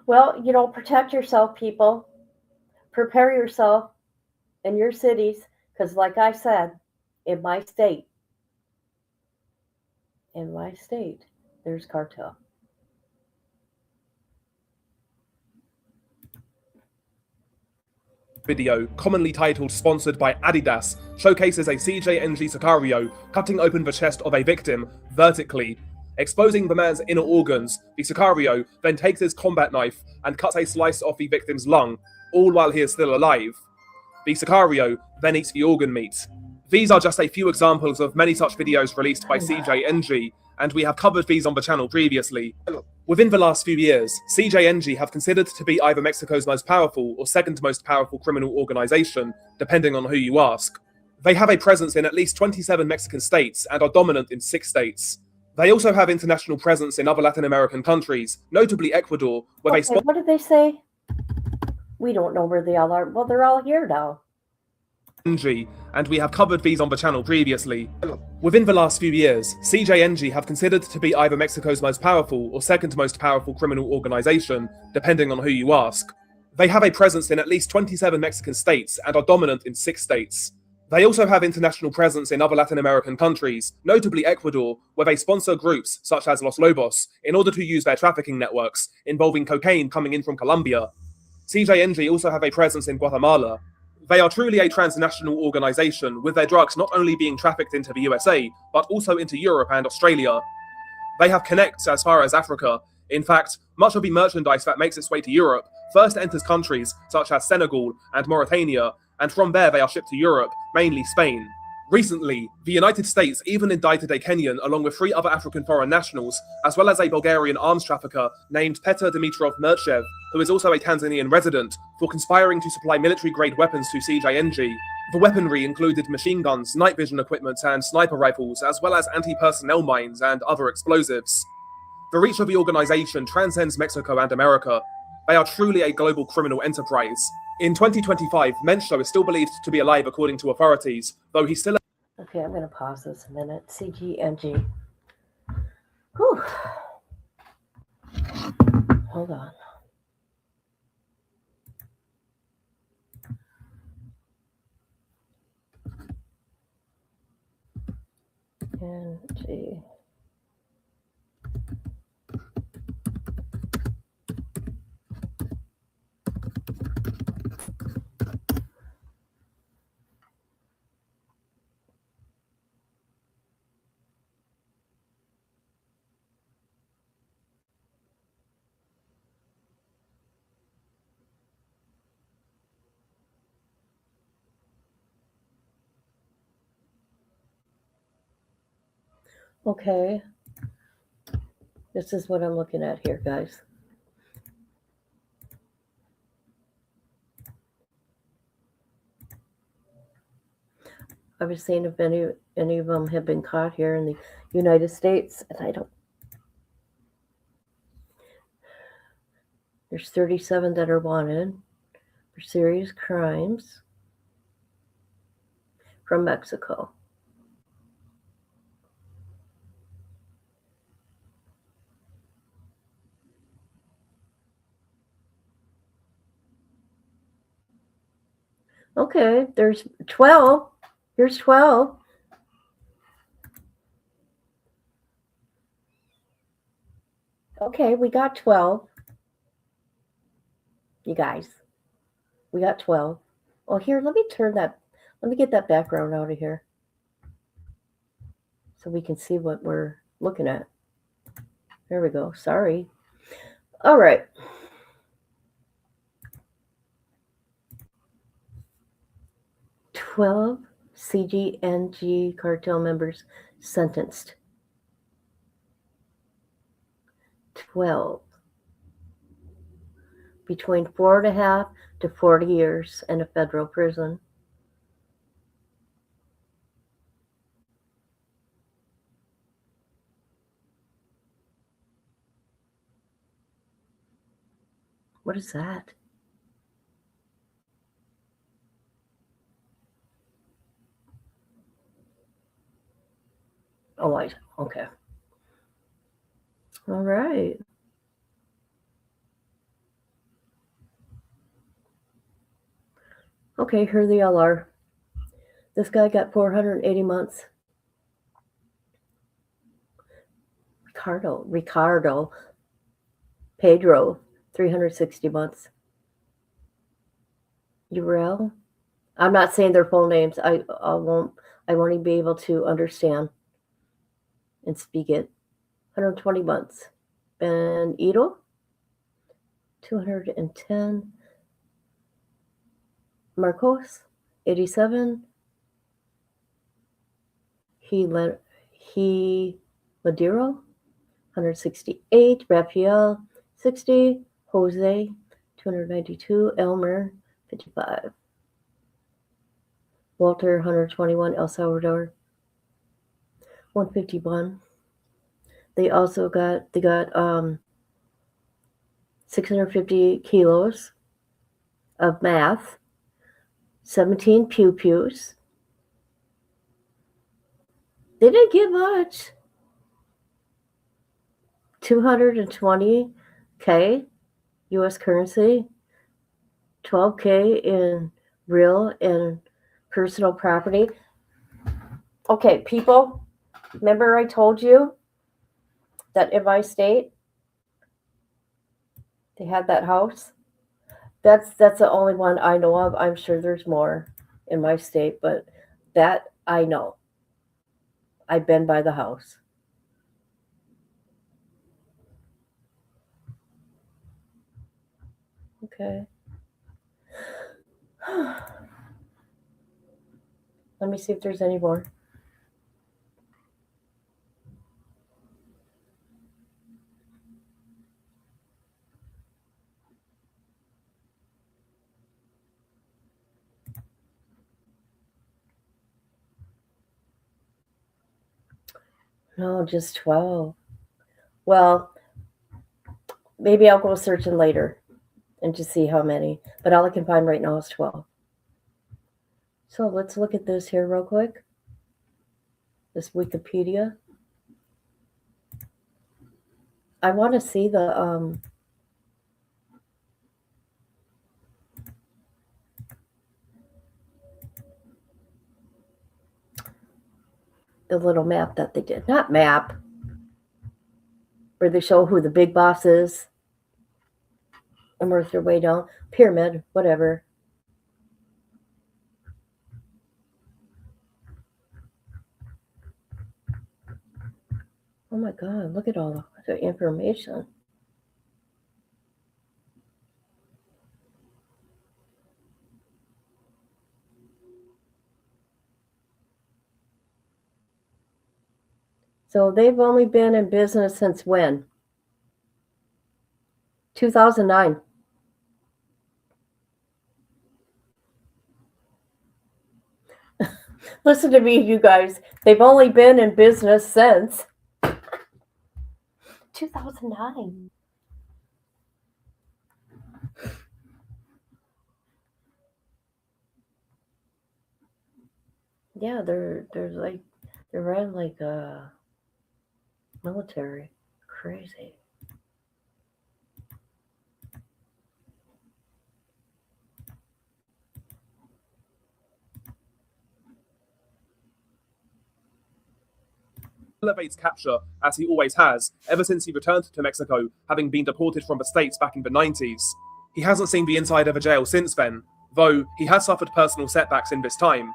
Well, protect yourself, people. Prepare yourself in your cities, because, like I said, in my state, there's cartel. Video, commonly titled Sponsored by Adidas, showcases a CJNG Sicario cutting open the chest of a victim vertically. Exposing the man's inner organs, the Sicario then takes his combat knife and cuts a slice off the victim's lung, all while he is still alive. The Sicario then eats the organ meat. These are just a few examples of many such videos released by CJNG, and we have covered these on the channel previously. Within the last few years, CJNG have considered to be either Mexico's most powerful or second most powerful criminal organization, depending on who you ask. They have a presence in at least 27 Mexican states and are dominant in 6 states. They also have international presence in other Latin American countries, notably Ecuador, where Okay, what did they say? We don't know where they all are. Well, they're all here now. And we have covered these on the channel previously. Within the last few years, CJNG have considered to be either Mexico's most powerful or second most powerful criminal organization, depending on who you ask. They have a presence in at least 27 Mexican states and are dominant in 6 states. They also have international presence in other Latin American countries, notably Ecuador, where they sponsor groups such as Los Lobos in order to use their trafficking networks involving cocaine coming in from Colombia. CJNG also have a presence in Guatemala. They are truly a transnational organization, with their drugs not only being trafficked into the USA, but also into Europe and Australia. They have connects as far as Africa. In fact, much of the merchandise that makes its way to Europe first enters countries such as Senegal and Mauritania, and from there they are shipped to Europe, mainly Spain. Recently, the United States even indicted a Kenyan along with 3 other African foreign nationals, as well as a Bulgarian arms trafficker named Petr Dimitrov Merchev, who is also a Tanzanian resident, for conspiring to supply military-grade weapons to CJNG. The weaponry included machine guns, night vision equipment, and sniper rifles, as well as anti-personnel mines and other explosives. The reach of the organization transcends Mexico and America. They are truly a global criminal enterprise. In 2025, Mencho is still believed to be alive according to authorities, though he's still... Okay, I'm going to pause this a minute. CGNG. Whew. Hold on. NG. Okay. This is what I'm looking at here, guys. I was seeing if any of them have been caught here in the United States, and I don't. There's 37 that are wanted for serious crimes from Mexico. Okay, there's 12. Here's 12. Okay, we got 12. You guys, we got 12. Oh, here, let me get that background out of here so we can see what we're looking at. There we go. Sorry. All right. "12 CGNG cartel members sentenced. 12. Between 4.5 to 40 years in a federal prison. What is that? Oh, okay. All right. Okay, here they all are. This guy got 480 months. Ricardo, Pedro, 360 months. Uriel, I'm not saying their full names. I won't even be able to understand and speak it. 120 months. Benito, 210. Marcos, 87. He Ladiro, 168. Rafael, 60. Jose, 292. Elmer, 55. Walter, 121. El Salvador, 151. They got 650 kilos of math, 17 pew-pews. They didn't get much. 220K US currency, 12K in real and personal property. Okay, people, remember I told you that in my state they had that house? That's the only one I know of. I'm sure there's more in my state, but that I know. I've been by the house. Okay. Let me see if there's any more. No, just 12. Well, maybe I'll go searching later and just see how many. But all I can find right now is 12. So let's look at this here real quick. This Wikipedia. I want to see the little map that they did. Not map, where they show who the big boss is and work their way down. Pyramid, whatever. Oh my God, look at all the information. So they've only been in business since when? 2009. Listen to me, you guys. They've only been in business since 2009. Yeah, they're ran like a military. Crazy. Elevates capture, as he always has, ever since he returned to Mexico, having been deported from the States back in the 90s. He hasn't seen the inside of a jail since then, though he has suffered personal setbacks in this time.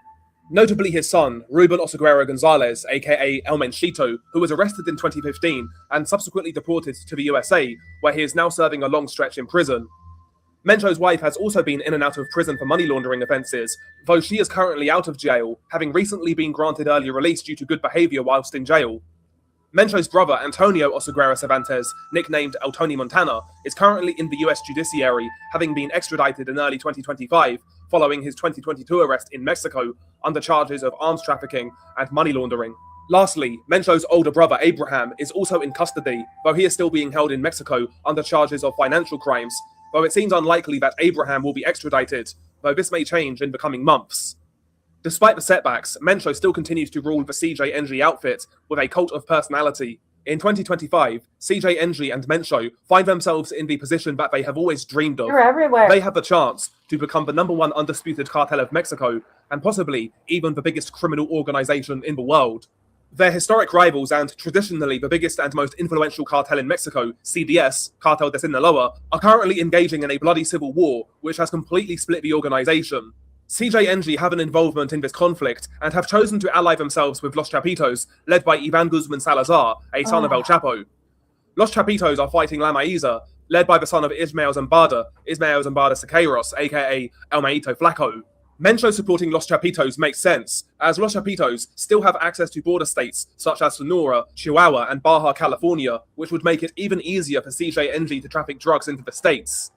Notably his son, Ruben Oseguera Gonzalez, aka El Menchito, who was arrested in 2015 and subsequently deported to the USA, where he is now serving a long stretch in prison. Mencho's wife has also been in and out of prison for money laundering offences, though she is currently out of jail, having recently been granted early release due to good behaviour whilst in jail. Mencho's brother, Antonio Oseguera Cervantes, nicknamed El Tony Montana, is currently in the US judiciary, having been extradited in early 2025, following his 2022 arrest in Mexico under charges of arms trafficking and money laundering. Lastly, Mencho's older brother, Abraham, is also in custody, though he is still being held in Mexico under charges of financial crimes, though it seems unlikely that Abraham will be extradited, though this may change in the coming months. Despite the setbacks, Mencho still continues to rule the CJNG outfit with a cult of personality. In 2025, CJNG and Mencho find themselves in the position that they have always dreamed of. You're everywhere. They have the chance to become the #1 undisputed cartel of Mexico, and possibly even the biggest criminal organization in the world. They're historic rivals and traditionally the biggest and most influential cartel in Mexico, CDS, Cartel de Sinaloa, are currently engaging in a bloody civil war which has completely split the organization. CJNG have an involvement in this conflict and have chosen to ally themselves with Los Chapitos, led by Ivan Guzman Salazar, a son of El Chapo. Los Chapitos are fighting La Maiza, led by the son of Ismael Zambada Siqueiros, aka El Maito Flaco. Mencho supporting Los Chapitos makes sense, as Los Chapitos still have access to border states such as Sonora, Chihuahua, and Baja California, which would make it even easier for CJNG to traffic drugs into the states.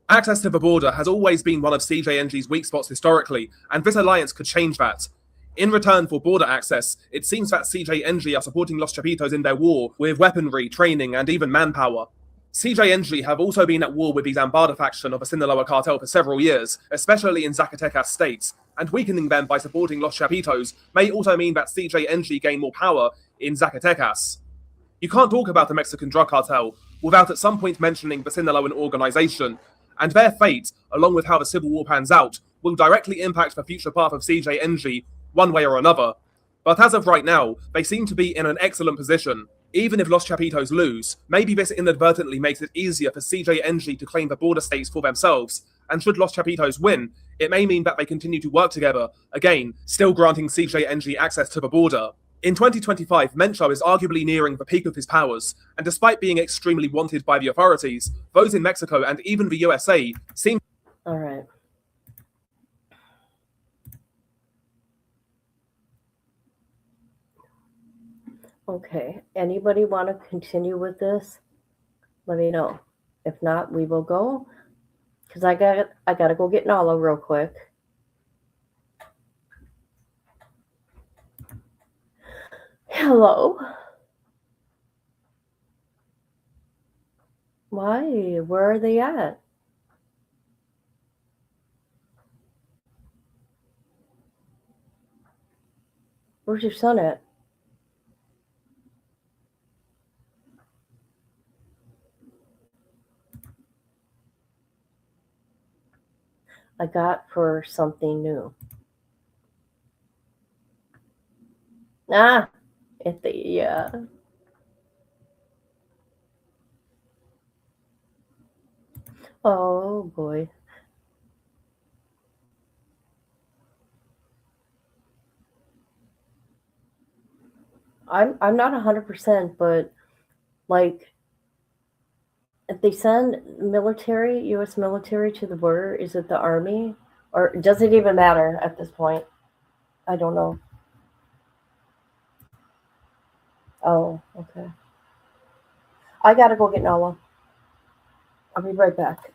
Access to the border has always been one of CJNG's weak spots historically, and this alliance could change that. In return for border access, it seems that CJNG are supporting Los Chapitos in their war with weaponry, training, and even manpower. CJNG have also been at war with the Zambada faction of the Sinaloa cartel for several years, especially in Zacatecas state, and weakening them by supporting Los Chapitos may also mean that CJNG gain more power in Zacatecas. You can't talk about the Mexican drug cartel without at some point mentioning the Sinaloan organization, and their fate, along with how the civil war pans out, will directly impact the future path of CJNG one way or another. But as of right now, they seem to be in an excellent position. Even if Los Chapitos lose, maybe this inadvertently makes it easier for CJNG to claim the border states for themselves, and should Los Chapitos win, it may mean that they continue to work together, again, still granting CJNG access to the border. In 2025, Mencho is arguably nearing the peak of his powers, and despite being extremely wanted by the authorities, those in Mexico and even the USA seem... All right. Okay, anybody want to continue with this? Let me know. If not, we will go, because I gotta go get Nala real quick. Hello. Why? Where are they at? Where's your son at? I got for something new. Ah, yeah. Oh boy. I'm not 100%, but like if they send military, U.S. military to the border, is it the army or does it even matter at this point? I don't know. Oh, okay. I gotta go get Nala. I'll be right back.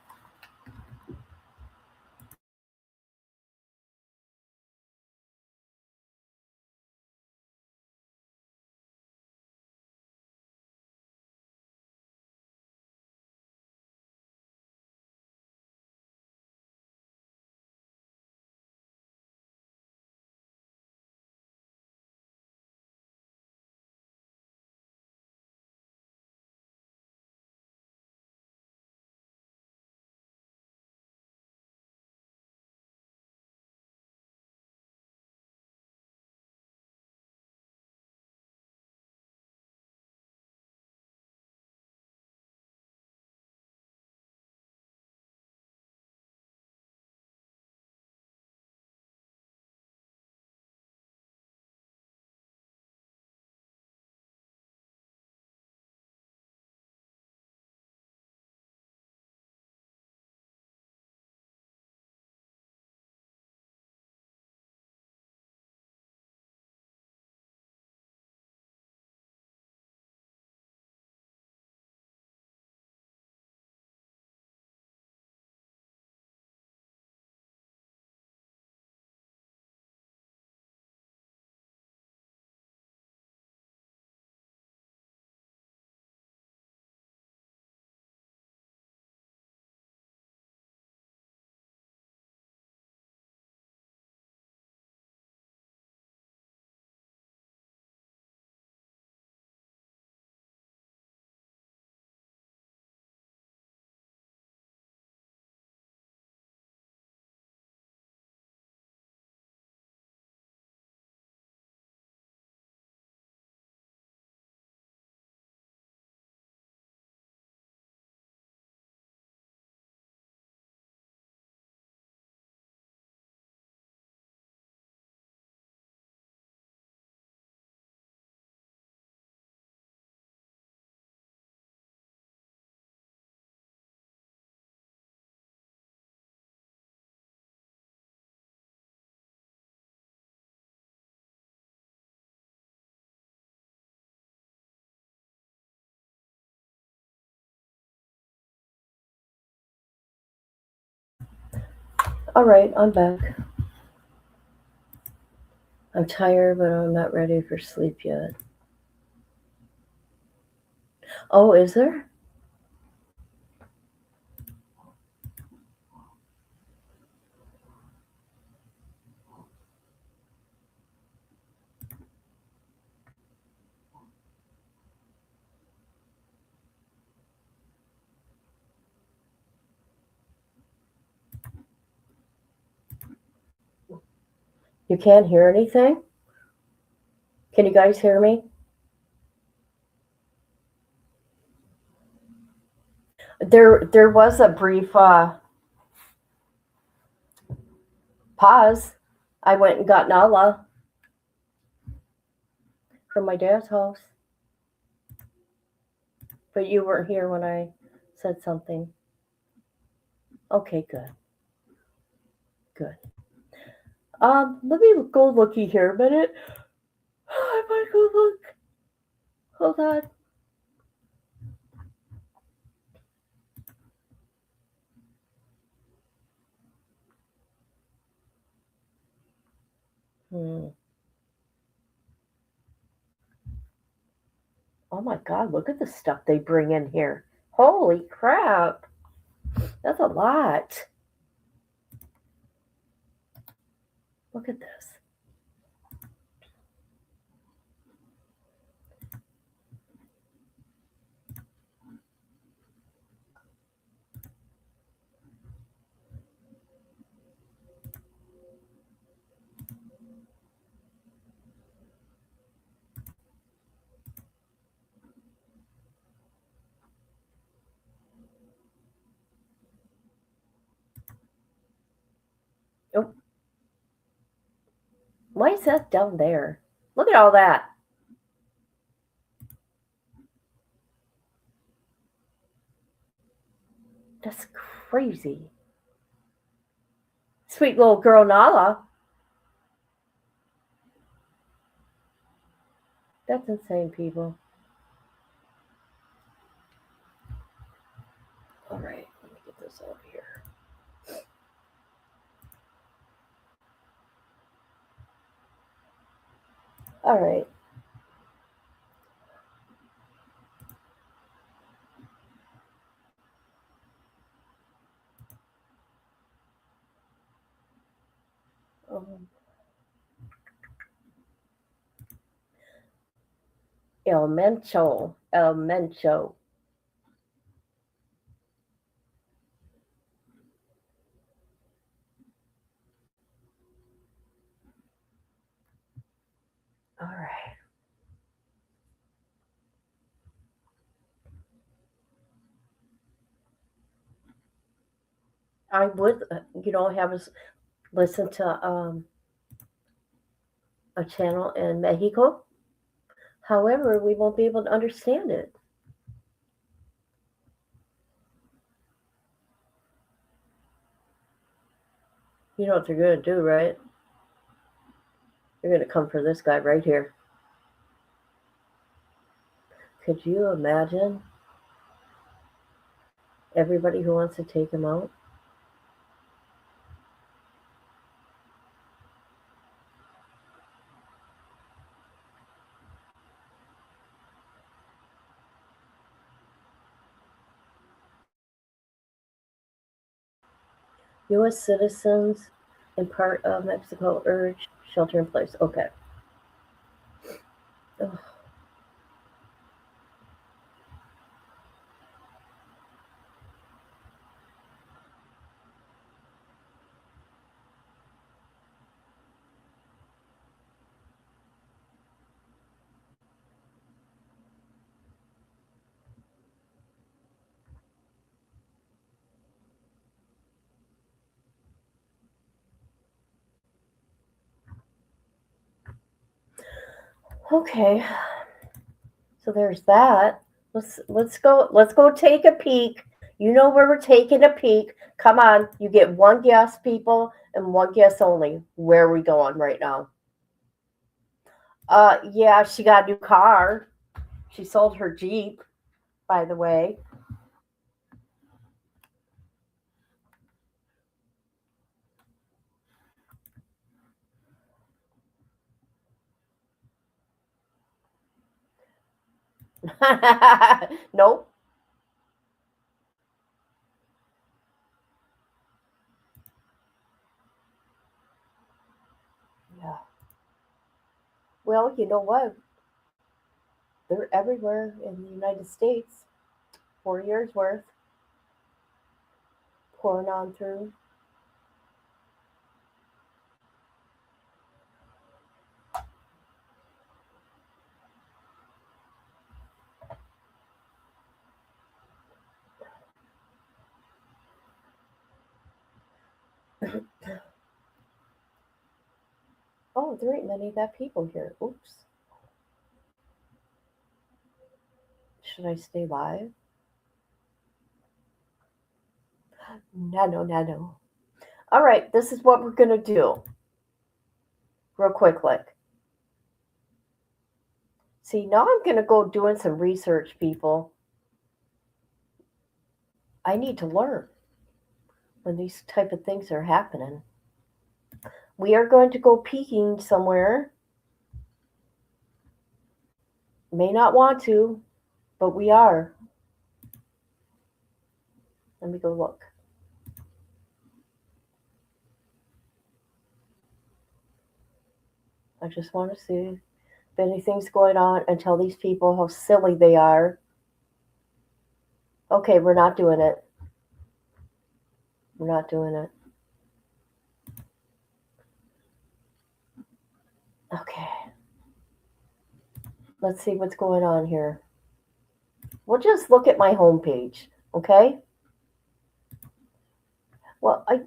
All right, I'm back. I'm tired, but I'm not ready for sleep yet. Oh, is there? You can't hear anything? Can you guys hear me? There was a brief pause. I went and got Nala from my dad's house. But you weren't here when I said something. Okay, good. Good. Let me go looky here a minute. I might go look. Hold on. Oh my God, look at the stuff they bring in here. Holy crap. That's a lot. Look at this. Oh. Why is that down there? Look at all that. That's crazy. Sweet little girl Nala. That's insane, people. All right, let me get this over here. All right. El Mencho. El Mencho. All right. I would, have us listen to a channel in Mexico. However, we won't be able to understand it. You know what they're going to do, right? They're going to come for this guy right here. Could you imagine everybody who wants to take him out? U.S. citizens in part of Mexico urge shelter in place. Okay. Ugh. Okay. So there's that. Let's go take a peek. You know where we're taking a peek. Come on, you get one guess, people, and one guess only. Where are we going right now? Yeah, she got a new car. She sold her Jeep, by the way. Nope. Yeah. Well, you know what? They're everywhere in the United States. 4 years worth pouring on through. Oh, there ain't many of that people here. Oops. Should I stay live? No. All right, this is what we're going to do. Real quickly. See, now I'm going to go doing some research, people. I need to learn when these type of things are happening. We are going to go peeking somewhere. May not want to, but we are. Let me go look. I just want to see if anything's going on and tell these people how silly they are. Okay, we're not doing it. We're not doing it. Okay. Let's see what's going on here. We'll just look at my homepage, okay? Well, I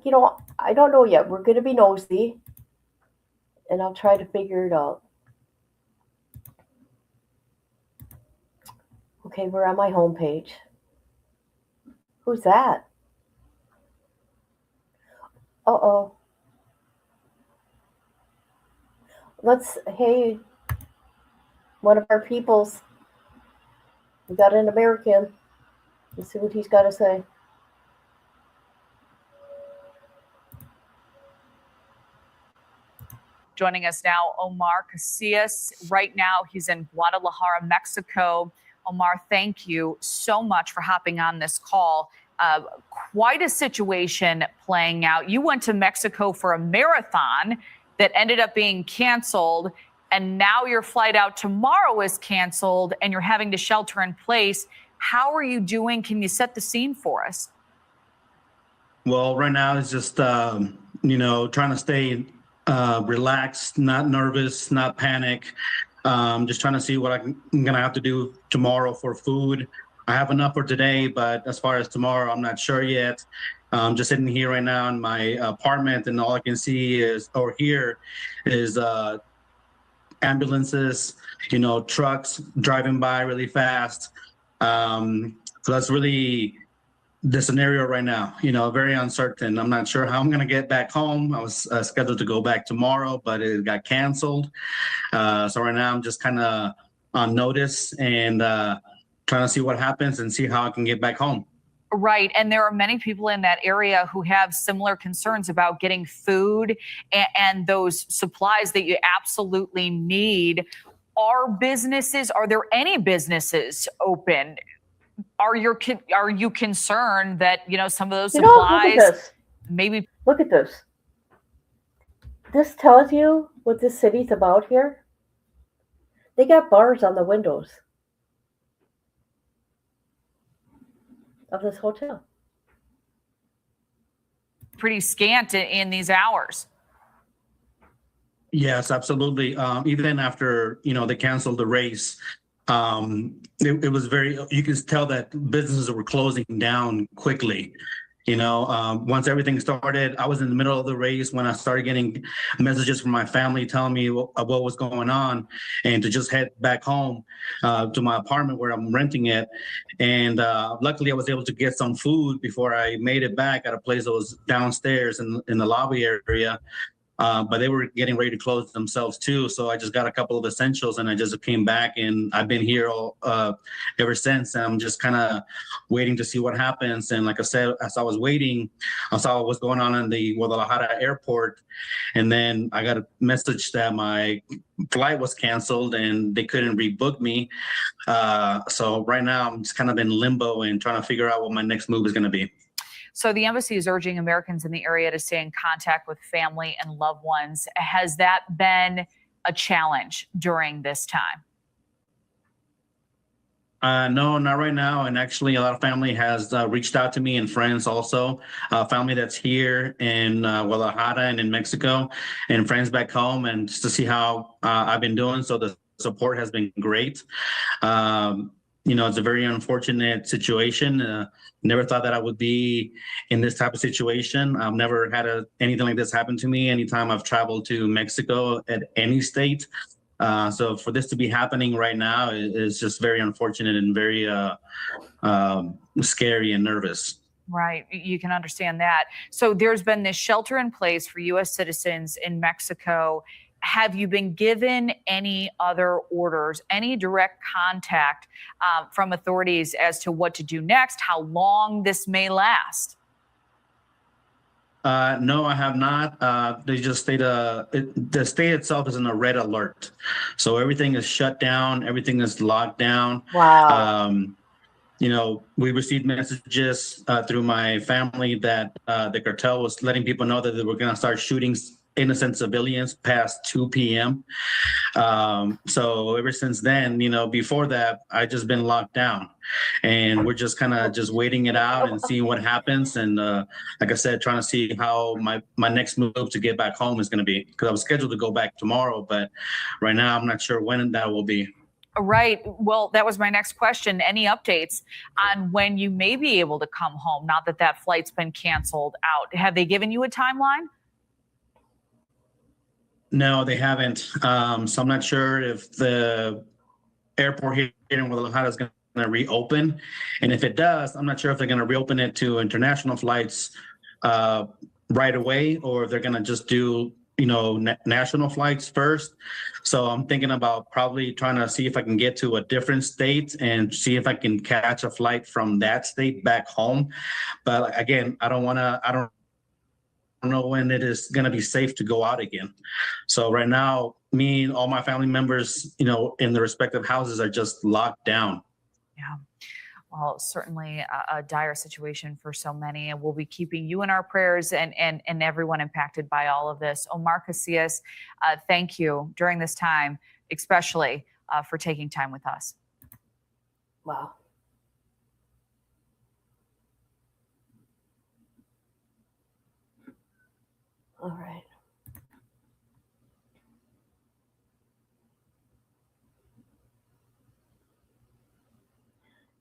don't know yet. We're going to be nosy, and I'll try to figure it out. Okay, we're on my homepage. Who's that? Uh-oh. Hey, one of our peoples. We got an American. Let's see what he's got to say. Joining us now, Omar Casillas. Right now, he's in Guadalajara, Mexico. Omar, thank you so much for hopping on this call. Quite a situation playing out. You went to Mexico for a marathon that ended up being canceled, and now your flight out tomorrow is canceled, and you're having to shelter in place. How are you doing? Can you set the scene for us? Well, right now it's just, trying to stay relaxed, not nervous, not panic. Just trying to see what I'm going to have to do tomorrow for food. I have enough for today, but as far as tomorrow, I'm not sure yet. Just sitting here right now in my apartment, and all I can see or hear is ambulances, trucks driving by really fast. So that's really the scenario right now, very uncertain. I'm not sure how I'm going to get back home. I was scheduled to go back tomorrow, but it got canceled. So right now I'm just kind of on notice and trying to see what happens and see how I can get back home. Right. And there are many people in that area who have similar concerns about getting food and those supplies that you absolutely need. Are there any businesses open? Are you concerned that, some of those supplies look at this. maybe? Look at this. This tells you what this city's about here. They got bars on the windows of this hotel. Pretty scant in these hours. Yes, absolutely. Even after, they canceled the race, it was you can tell that businesses were closing down quickly. Once everything started, I was in the middle of the race when I started getting messages from my family telling me what was going on, and to just head back home to my apartment where I'm renting it. And luckily, I was able to get some food before I made it back at a place that was downstairs in the lobby area. but they were getting ready to close themselves too. So I just got a couple of essentials and I just came back, and I've been here all, ever since. And I'm just kind of waiting to see what happens. And like I said, as I was waiting, I saw what was going on in the Guadalajara airport. And then I got a message that my flight was canceled and they couldn't rebook me. So right now I'm just kind of in limbo and trying to figure out what my next move is going to be. So the embassy is urging Americans in the area to stay in contact with family and loved ones. Has that been a challenge during this time? No, not right now. And actually, a lot of family has reached out to me, and friends also. Family that's here in Guadalajara and in Mexico, and friends back home, and just to see how I've been doing. So the support has been great. It's a very unfortunate situation. Never thought that I would be in this type of situation. I've never had anything like this happen to me anytime I've traveled to Mexico at any state. So for this to be happening right now is just very unfortunate and very scary and nervous. Right. You can understand that. So there's been this shelter in place for U.S. citizens in Mexico. Have you been given any other orders, any direct contact from authorities as to what to do next, how long this may last? No, I have not. They just the state itself is in a red alert. So everything is shut down. Everything is locked down. Wow. We received messages through my family that the cartel was letting people know that they were going to start shooting innocent civilians past 2 p.m. So ever since then, before that, I just been locked down, and we're just kind of just waiting it out and seeing what happens. And like I said, trying to see how my next move to get back home is going to be, because I was scheduled to go back tomorrow, but right now I'm not sure when that will be. Right. Well, that was my next question. Any updates on when you may be able to come home now that that flight's been canceled out? Have they given you a timeline? No, they haven't. So I'm not sure if the airport here in Guadalajara is going to reopen. And if it does, I'm not sure if they're going to reopen it to international flights right away, or if they're going to just do, national flights first. So I'm thinking about probably trying to see if I can get to a different state and see if I can catch a flight from that state back home. But again, I don't know when it is going to be safe to go out again. So right now, me and all my family members, in the respective houses are just locked down. Yeah. Well, certainly a dire situation for so many, and we'll be keeping you in our prayers and everyone impacted by all of this. Omar Casillas, thank you during this time, especially for taking time with us. Wow. All right.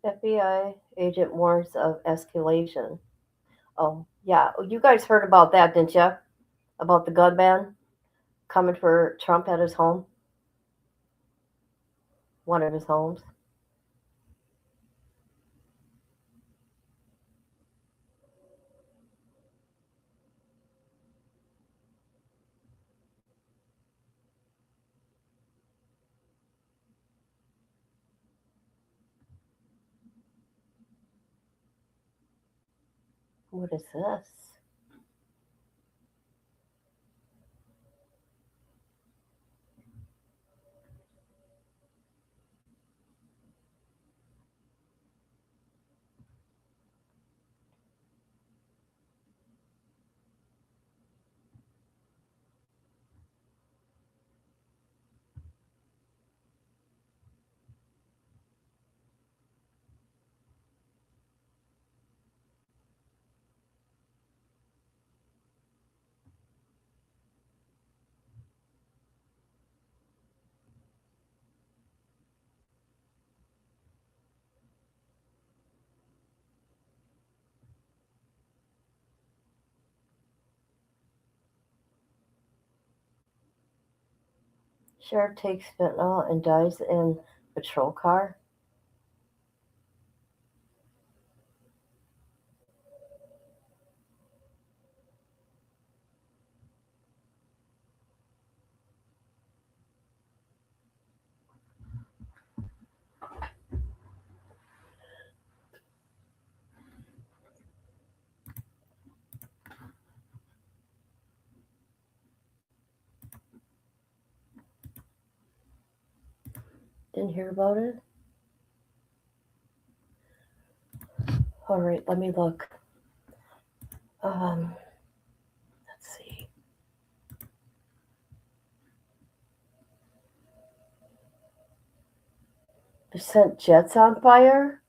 FBI agent warns of escalation. Oh, yeah. You guys heard about that, didn't you? About the gunman coming for Trump at his home? One of his homes. What is this? Sheriff takes fentanyl and dies in patrol car. didn't hear about it. All right, let me look. Let's see. They sent jets on fire?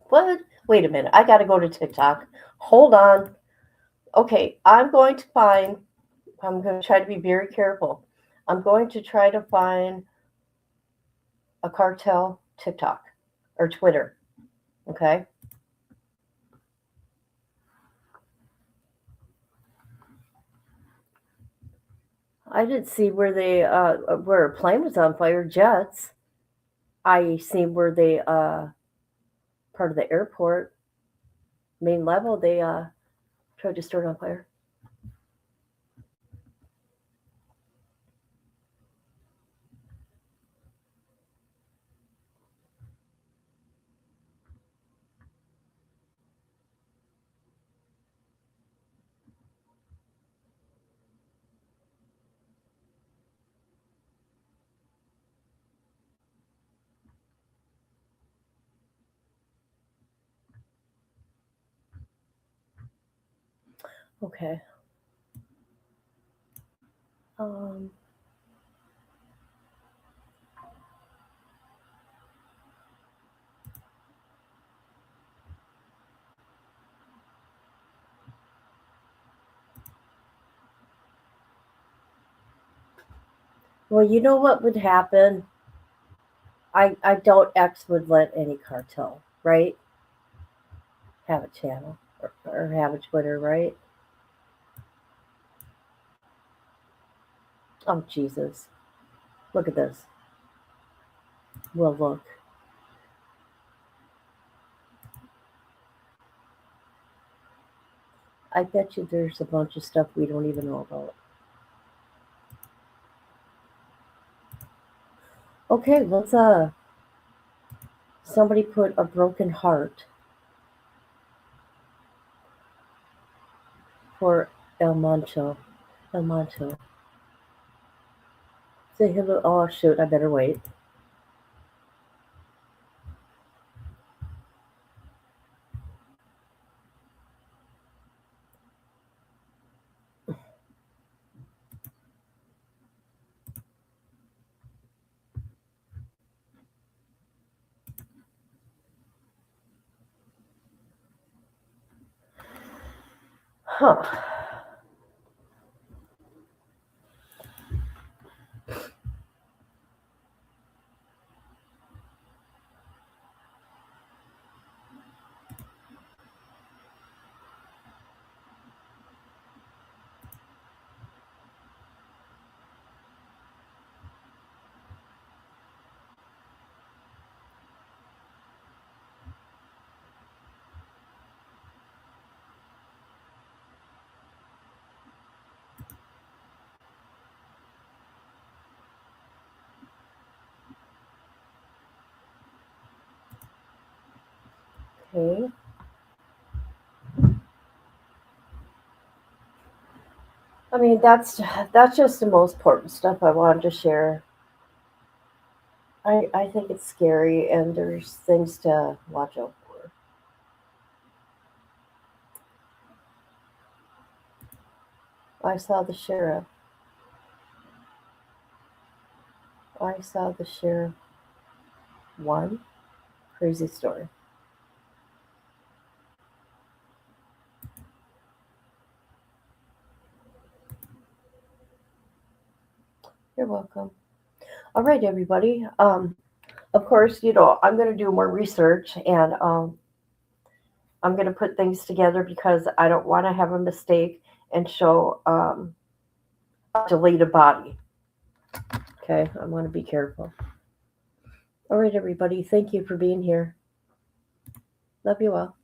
What? Wait a minute. I got to go to TikTok. Hold on. Okay, I'm going to try to be very careful. I'm going to try to find a cartel TikTok or Twitter. Okay? I didn't see where where a plane was on fire, jets. I seen where they part of the airport main level they tried to start on fire. Okay. Well, you know what would happen? I doubt X would let any cartel, right? Have a channel or have a Twitter, right? Oh, Jesus. Look at this. Well, look. I bet you there's a bunch of stuff we don't even know about. Okay, let's somebody put a broken heart for El Mencho. El Mencho. Say hello. Oh shoot, I better wait. Huh. Okay. I mean, that's just the most important stuff I wanted to share. I think it's scary, and there's things to watch out for. I saw the sheriff. I saw the sheriff. One crazy story. You're welcome. All right, everybody. Of course, I'm going to do more research, and I'm going to put things together because I don't want to have a mistake and show a deleted body. Okay, I want to be careful. All right, everybody. Thank you for being here. Love you all.